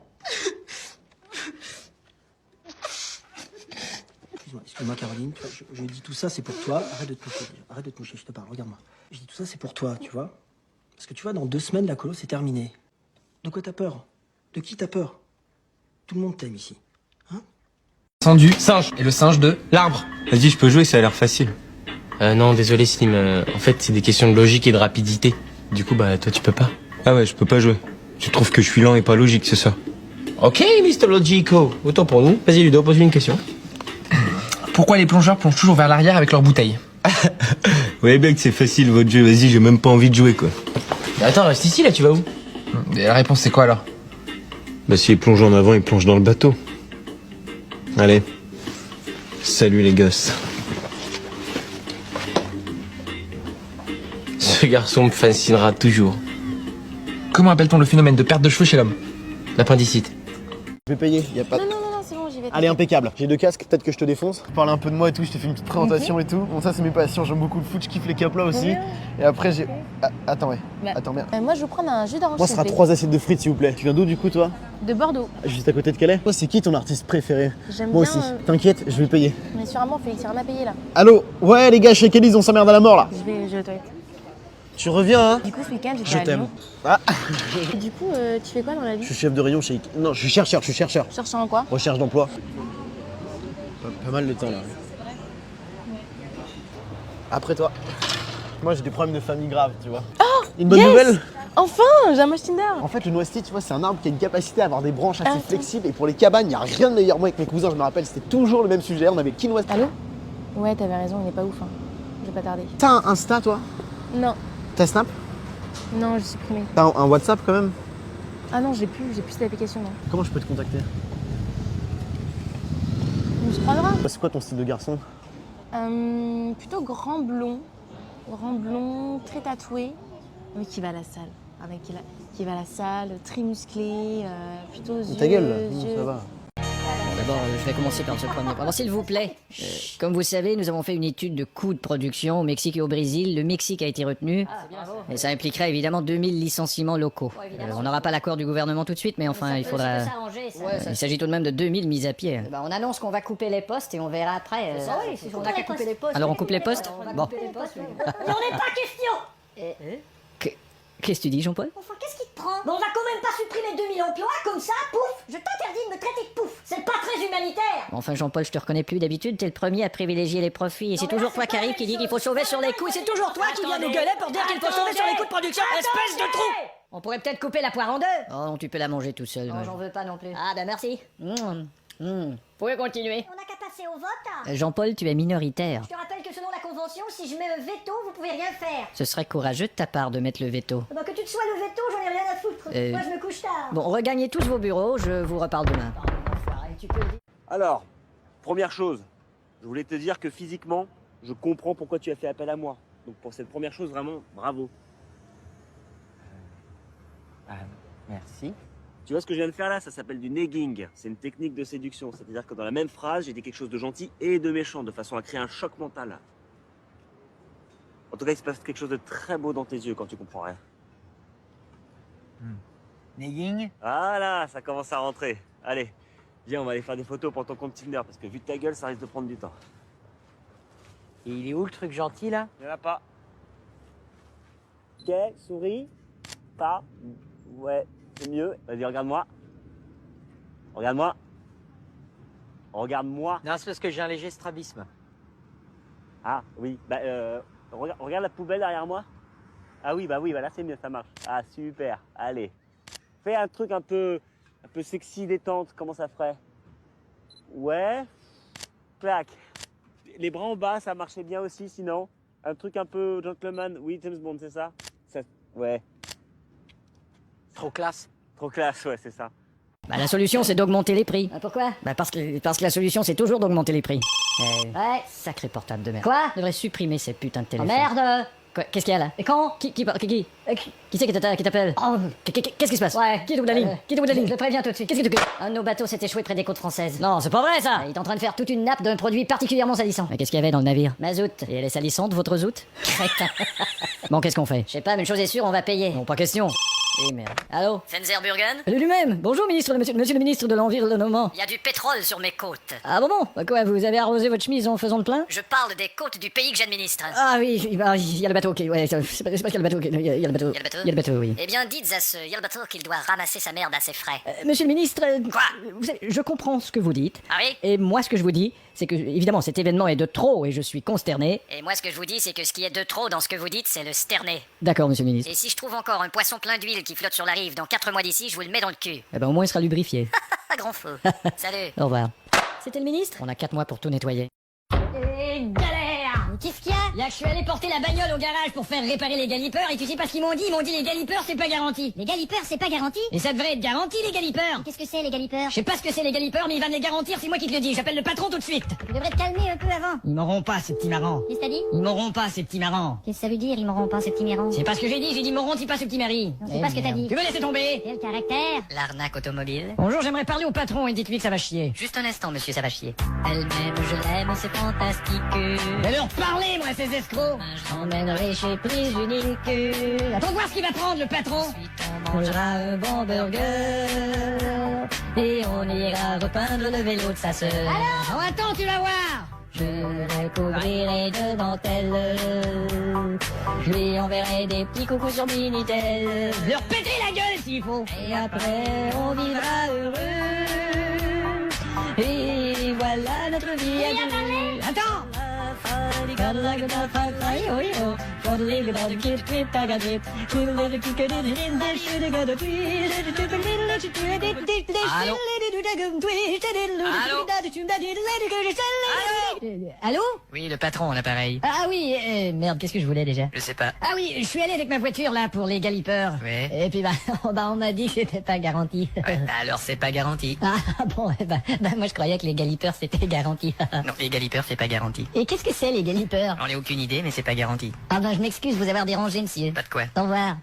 Excuse-moi, Caroline, tu vois, je dis tout ça, c'est pour toi. Arrête de te moucher, je te parle, regarde-moi. Je dis tout ça, c'est pour toi, tu vois? Parce que tu vois, dans 2 semaines, la colo, c'est terminé. De quoi t'as peur? De qui t'as peur? Tout le monde t'aime ici. Singe du singe et le singe de l'arbre. Vas-y, je peux jouer, ça a l'air facile. Non, désolé Slim, en fait c'est des questions de logique et de rapidité. Du coup, bah toi tu peux pas. Ah ouais, je peux pas jouer. Tu trouves que je suis lent et pas logique, c'est ça? Ok, Mr. Logico. Autant pour nous. Vas-y Ludo, pose-lui une question. Pourquoi les plongeurs plongent toujours vers l'arrière avec leurs bouteilles? Ouais, mec, c'est facile votre jeu, vas-y, j'ai même pas envie de jouer, quoi. Mais attends, reste ici là, tu vas où? Et la réponse c'est quoi alors? Bah s'il plonge en avant, il plonge dans le bateau. Allez. Salut les gosses. Ce garçon me fascinera toujours. Comment appelle-t-on le phénomène de perte de cheveux chez l'homme? L'appendicite. Je vais payer, y a pas de... Non, c'est bon, j'y vais. Allez, impeccable. J'ai 2 casques, peut-être que je te défonce. Parler un peu de moi et tout, je te fais une petite présentation et tout. Bon, ça, c'est mes passions. J'aime beaucoup le foot, je kiffe les caplas aussi. Et après, j'ai. Ah, attends, ouais. Attends, merde. Moi, je veux prendre un jus d'orange. Moi, ce sera 3 assiettes de frites, s'il vous plaît. Tu viens d'où, du coup, toi? De Bordeaux. Juste à côté de Calais. Toi, c'est qui ton artiste préféré? J'aime Moi bien, aussi. T'inquiète, je vais payer. Mais sûrement, Félix, il y a rien à payer là. Allô? Ouais, les gars, chez Kelly, on s'emmerde à la mort là. Je vais aux toilettes. Tu reviens, hein? Du coup, ce week-end, j'étais Je à t'aime. Lyon. Ah. Et du coup, tu fais quoi dans la vie? Je suis chef de rayon chez. Non, je suis chercheur, Cherchant en quoi? Recherche d'emploi. Pas mal de temps là. Après toi. Moi j'ai des problèmes de famille graves, tu vois. Oh! Une bonne nouvelle? Enfin, j'ai un moche Tinder. En fait, le noisetier, tu vois, c'est un arbre qui a une capacité à avoir des branches assez flexibles. Et pour les cabanes, il n'y a rien de meilleur. Moi, avec mes cousins, je me rappelle, c'était toujours le même sujet. On avait qui noisetier? Allô? Ouais, t'avais raison, il n'est pas ouf. Hein. Je vais pas tarder. T'as un Insta, toi? Non. T'as Snap? Non, j'ai supprimé. T'as un WhatsApp quand même? Ah non, j'ai plus cette application, non. Comment je peux te contacter? On se croisera. C'est quoi ton style de garçon? Plutôt grand blond, très tatoué, mais qui va à la salle. Qui va à la salle, très musclé, plutôt yeux. Ta gueule, non, ça va. D'abord, je vais commencer par ce premier point. Alors, s'il vous plaît, comme vous savez, nous avons fait une étude de coûts de production au Mexique et au Brésil. Le Mexique a été retenu, mais ça impliquerait évidemment 2000 licenciements locaux. On n'aura pas l'accord du gouvernement tout de suite, mais enfin, il faudra... Il s'agit tout de même de 2000 mises à pied. On annonce qu'on va couper les postes et on verra après. On a qu'à couper les postes. Alors, on coupe les postes? Bon. Mais on n'est pas question. Qu'est-ce que tu dis, Jean-Paul? Enfin, qu'est-ce qui te prend? Bon, on va quand même pas supprimer 2000 emplois comme ça, pouf. Je t'interdis de me traiter de pouf. C'est pas très humanitaire. Enfin, Jean-Paul, je te reconnais plus. D'habitude, t'es le premier à privilégier les profits. Et c'est toujours toi qui arrive qui dit qu'il faut sauver sur les coûts. Et c'est toujours toi qui viens nous gueuler pour dire qu'il faut sauver sur les coûts de production. Espèce de trou! On pourrait peut-être couper la poire en deux. Oh non, tu peux la manger tout seul. Non, ouais. j'en veux pas non plus. Ah, bah merci. Vous pouvez continuer. On n'a qu'à passer au vote. Jean-Paul, tu es minoritaire. Je te rappelle que selon la convention, si je mets le veto, vous pouvez rien faire. Ce serait courageux de ta part de mettre le veto. Bah que tu te sois le veto, j'en ai rien à foutre. Moi, je me couche tard. Bon, regagnez tous vos bureaux, je vous reparle demain. Alors, première chose, je voulais te dire que physiquement, je comprends pourquoi tu as fait appel à moi. Donc pour cette première chose, vraiment, bravo. Merci. Tu vois ce que je viens de faire là? Ça s'appelle du negging. C'est une technique de séduction. C'est-à-dire que dans la même phrase, j'ai dit quelque chose de gentil et de méchant, de façon à créer un choc mental. En tout cas, il se passe quelque chose de très beau dans tes yeux quand tu comprends rien. Negging? Voilà, ça commence à rentrer. Allez, viens, on va aller faire des photos pour ton compte Tinder, parce que vu ta gueule, ça risque de prendre du temps. Et il est où le truc gentil là? Il n'y en a pas. Ok, souris. Pas. Ouais, c'est mieux. Vas-y, regarde-moi. Regarde-moi. Regarde-moi. Non, c'est parce que j'ai un léger strabisme. Ah, oui. Bah, regarde la poubelle derrière moi. Ah oui, bah oui, bah là c'est mieux, ça marche. Ah, super. Allez. Fais un truc un peu sexy, détente. Comment ça ferait? Ouais. Clac. Les bras en bas, ça marchait bien aussi, sinon. Un truc un peu gentleman. Oui, James Bond, c'est ça? Ouais. Trop classe. Trop classe, ouais, c'est ça. Bah, la solution, c'est d'augmenter les prix. Pourquoi? Bah, parce que la solution, c'est toujours d'augmenter les prix. Ouais. Sacré portable de merde. Quoi? Je devrais supprimer ces putains de Oh téléphones. merde. Quoi? Qu'est-ce qu'il y a là? Et quand? Qui c'est qui t'appelle? Oh. Qu'est-ce qui se passe? Ouais. Qui est au bout de la ligne? Qui est au bout de la ligne? Je le préviens tout de suite. Qu'est-ce que tu... Un de nos bateaux s'est échoué près des côtes françaises. Non, c'est pas vrai ça! Il est en train de faire toute une nappe d'un produit particulièrement salissant. Mais qu'est-ce qu'il y avait dans le navire? Mazout. Et elle est salissante, votre zout? Crétin. Bon, qu'est-ce qu'on fait? Je sais pas, mais une chose est sûre, on va payer. Non, pas question. Eh merde. Allô? Fenzer-Burgen? Lui-même. Bonjour, monsieur le ministre de l'Environnement. Il y a du pétrole sur mes côtes. Ah bon? Bah quoi, vous avez arrosé votre chemise en faisant le plein? Je parle des côtes du pays que j'administre. Ah oui, il y a le bateau, ok. Ouais, c'est pas qu'il y a le bateau, ok. Il y a le bateau. Il y a le bateau? Il y a le bateau, oui. Eh bien, dites à ce Yalbator qu'il doit ramasser sa merde à ses frais. Monsieur le ministre... Quoi? Vous savez, je comprends ce que vous dites. Ah oui? Et moi, ce que je vous dis, c'est que, évidemment, cet événement est de trop et je suis consterné. Et moi, ce que je vous dis, c'est que ce qui est de trop dans ce que vous dites, c'est le sterné. D'accord, monsieur le ministre. Et si je trouve encore un poisson plein d'huile qui flotte sur la rive dans 4 mois d'ici, je vous le mets dans le cul. Eh ben, au moins, il sera lubrifié. Grand faux. Salut. Au revoir. C'était le ministre? On a 4 mois pour tout nettoyer. Et galère! Qu'est-ce qu'il y a? Là, je suis allé porter la bagnole au garage pour faire réparer les galipeurs et tu sais pas ce qu'ils m'ont dit? Ils m'ont dit les galipeurs c'est pas garanti. Les galipeurs c'est pas garanti? Et ça devrait être garanti les galipeurs. Qu'est-ce que c'est les galipeurs? Je sais pas ce que c'est les galipeurs mais il va me les garantir, c'est moi qui te le dis. J'appelle le patron tout de suite. Tu devrais te calmer un peu avant. Ils m'auront pas, ces petits marrants. Qu'est-ce que t'as dit? Ils m'auront pas, ces petits marrants. Qu'est-ce que ça veut dire ils m'auront pas ces petits mirants? C'est pas ce que j'ai dit m'auront-ils pas, ce petit mari? Non, c'est pas ce que t'as dit. Tu veux laisser tomber? Quel caractère? L'arnaque automobile. Bonjour, j'aimerais parler au patron et dites-lui que ça va chier. Juste un instant monsieur, ça va chier. Elle-même je l'aime, c'est fantastique. Mais leur parler, moi, ces escrocs! Je t'emmènerai chez Prise Unique. Attends voir ce qu'il va prendre, le patron! On mangera un bon burger et on ira repeindre le vélo de sa sœur. Alors? Oh, attends, tu vas voir! Je le couvrirai de dentelle. Je lui enverrai des petits coucous sur Minitel. Leur péter la gueule s'il faut! Et après on vivra heureux. Et voilà notre vie à deux. Attends! Allô? Oui, le patron, l'appareil. Ah oui, merde, qu'est-ce que je voulais déjà? Je sais pas. Ah oui, je suis allé avec ma voiture là pour les galipeurs. Ouais. Et puis on m'a dit que c'était pas garanti. Ouais, bah alors c'est pas garanti. Ah bon, moi je croyais que les galipeurs c'était garanti. Non, les galipeurs c'est pas garanti. Et qu'est-ce que c'est les galipeurs? J'en ai aucune idée, mais c'est pas garanti. Ah ben je m'excuse de vous avoir dérangé, monsieur. Pas de quoi. Au revoir.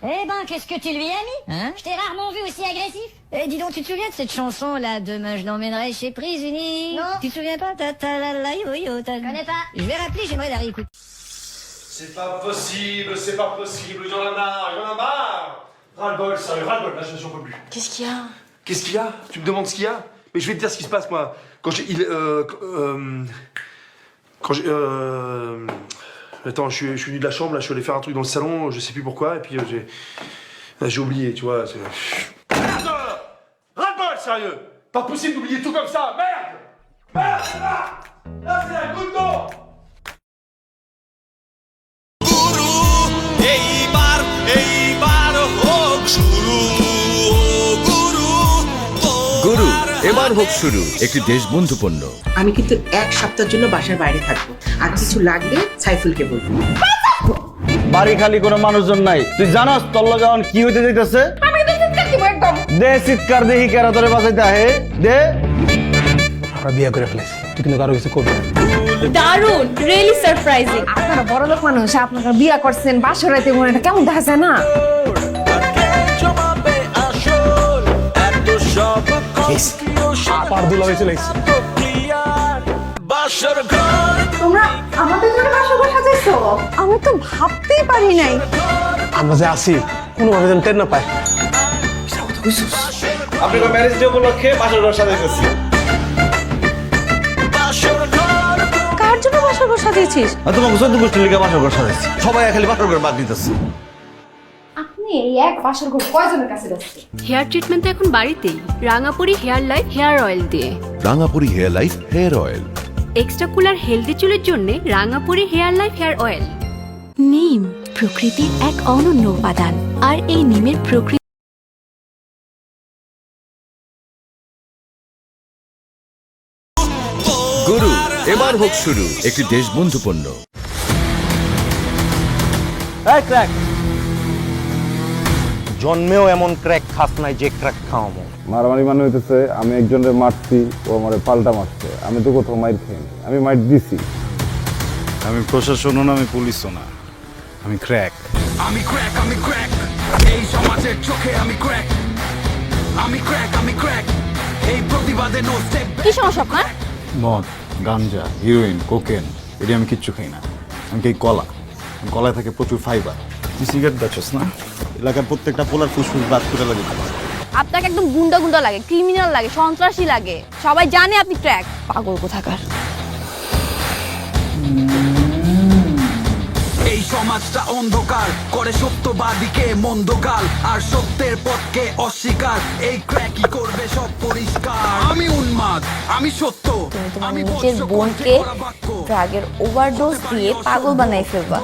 Eh ben, qu'est-ce que tu lui as mis? Hein? Je t'ai rarement vu aussi agressif. Eh dis donc, tu te souviens de cette chanson là, Demain je l'emmènerai chez Prise Unique? Non. Tu te souviens pas? Je connais pas. Je vais rappeler, j'aimerais la réécouter. C'est pas possible, j'en ai marre. Ras-le-bol, sérieux, ras-le-bol, là j'en peux plus. Qu'est-ce qu'il y a? Qu'est-ce qu'il y a? Tu me demandes ce qu'il y a? Mais je vais te dire ce qui se passe, moi. Quand j'ai... Attends, je suis venu de la chambre, là, je suis allé faire un truc dans le salon, je sais plus pourquoi, et puis j'ai oublié, tu vois. Merde! Ras-le-bol, sérieux! Pas possible d'oublier tout comme ça, merde! Merde, là, c'est la goutte d'eau! গুরু এবার হোক শুরু একটি দেশবন্ধু পণ্য। আমি কিন্তু 1 সপ্তাহের জন্য বাসার বাইরে থাকবো, আর কিছু লাগলে সাইফুলকে বলবো। বাড়ি খালি কোনো মানুষজন নাই, তুই জানাস তোর লগে এখন কি হইতে যাইতেছে? আমি তো চিৎকার দিব একদম। দে চিৎকার দেখি কেরা তোরে বাঁচাইতে আহে দে। আমরা বিয়ে করে ফেলেছি, তুই কিন্তু কারো কিছু করবি না। দারুণ, রিয়েলি সারপ্রাইজিং। আপনারা বড়লোক মানুষ, আপনারা বিয়ে করছেন বাসরাতে, মনে এটা কেমন দেখা যায় না? তোমরা আমাদের জন্য বাসর সাজাইছো? আমি তো ভাবতেই পারি নাই। আমরা যে আছি কোনোভাবে যেন টের না পায়। আপনি ম্যারেজ ডে উপলক্ষে বাসর ঘর সাজাইতেছি। কার জন্য বাসর ঘর সাজিয়েছিস? তোমাকে 14 গোষ্ঠীর লিগে বাসর ঘর সাজাইছি, সবাই খালি বাসর ঘর বাদ দিতেছে। আপনি এই এক বাসর ঘর কয়জনের কাছে যাচ্ছে? হেয়ার ট্রিটমেন্ট এখন বাড়িতেই, Rangapuri hair life hair oil দিয়ে। Rangapuri hair life hair oil, extra cooler healthy চুলের জন্য Rangapuri hair life hair oil. নিম প্রকৃতির এক অনন্য উপাদান, আর এই নিমের প্রকৃতি গুরু এবার হোক শুরু একটি দেশবন্ধু পণ্য। জন্মেও এমন ক্র্যাক খাস নাই যে ক্র্যাক খাওয়াবো। মারামারি মানে হইতেছে আমি একজনের মারছি, ও আমারে পাল্টা মারছে। আমি তো কোথাও মাইর খাইনি, আমি মাইর দিছি। আমি প্রশাসনও না, আমি পুলিশও না, আমি ক্র্যাক। আমি ক্র্যাক, আমি ক্র্যাক, এই সমাজের চোখে আমি ক্র্যাক। আমি ক্র্যাক, আমি ক্র্যাক, এই প্রতিবাদে নো স্টেপ। কি সমস্যা আপনার? মদ, গাঞ্জা, হিরোইন, কোকেন, এটি আমি কিচ্ছু খাই না। আমি খাই কলা, কলায় থাকে প্রচুর ফাইবার। তুই সিগারেট বেচস না? এলাকার প্রত্যেকটা পোলার ফুসফুস বাদ করে লাগে। আপনাকে একদম গুন্ডা গুন্ডা লাগে, ক্রিমিনাল লাগে, সন্ত্রাসী লাগে। সবাই জানে আপনি ট্র্যাক। পাগল কোথাকার। এই সমাজটা অন্ধকার করে সত্যবাদীকে মন্দকাল, আর সত্যের পথকে অস্বীকার। এই ক্র্যাকই করবে সব পরিষ্কার। আমি উন্মাদ, আমি সত্য। তুমি তোমার নিজের বোনকে ড্রাগের ওভারডোজ দিয়ে পাগল বানাই ফেলবা।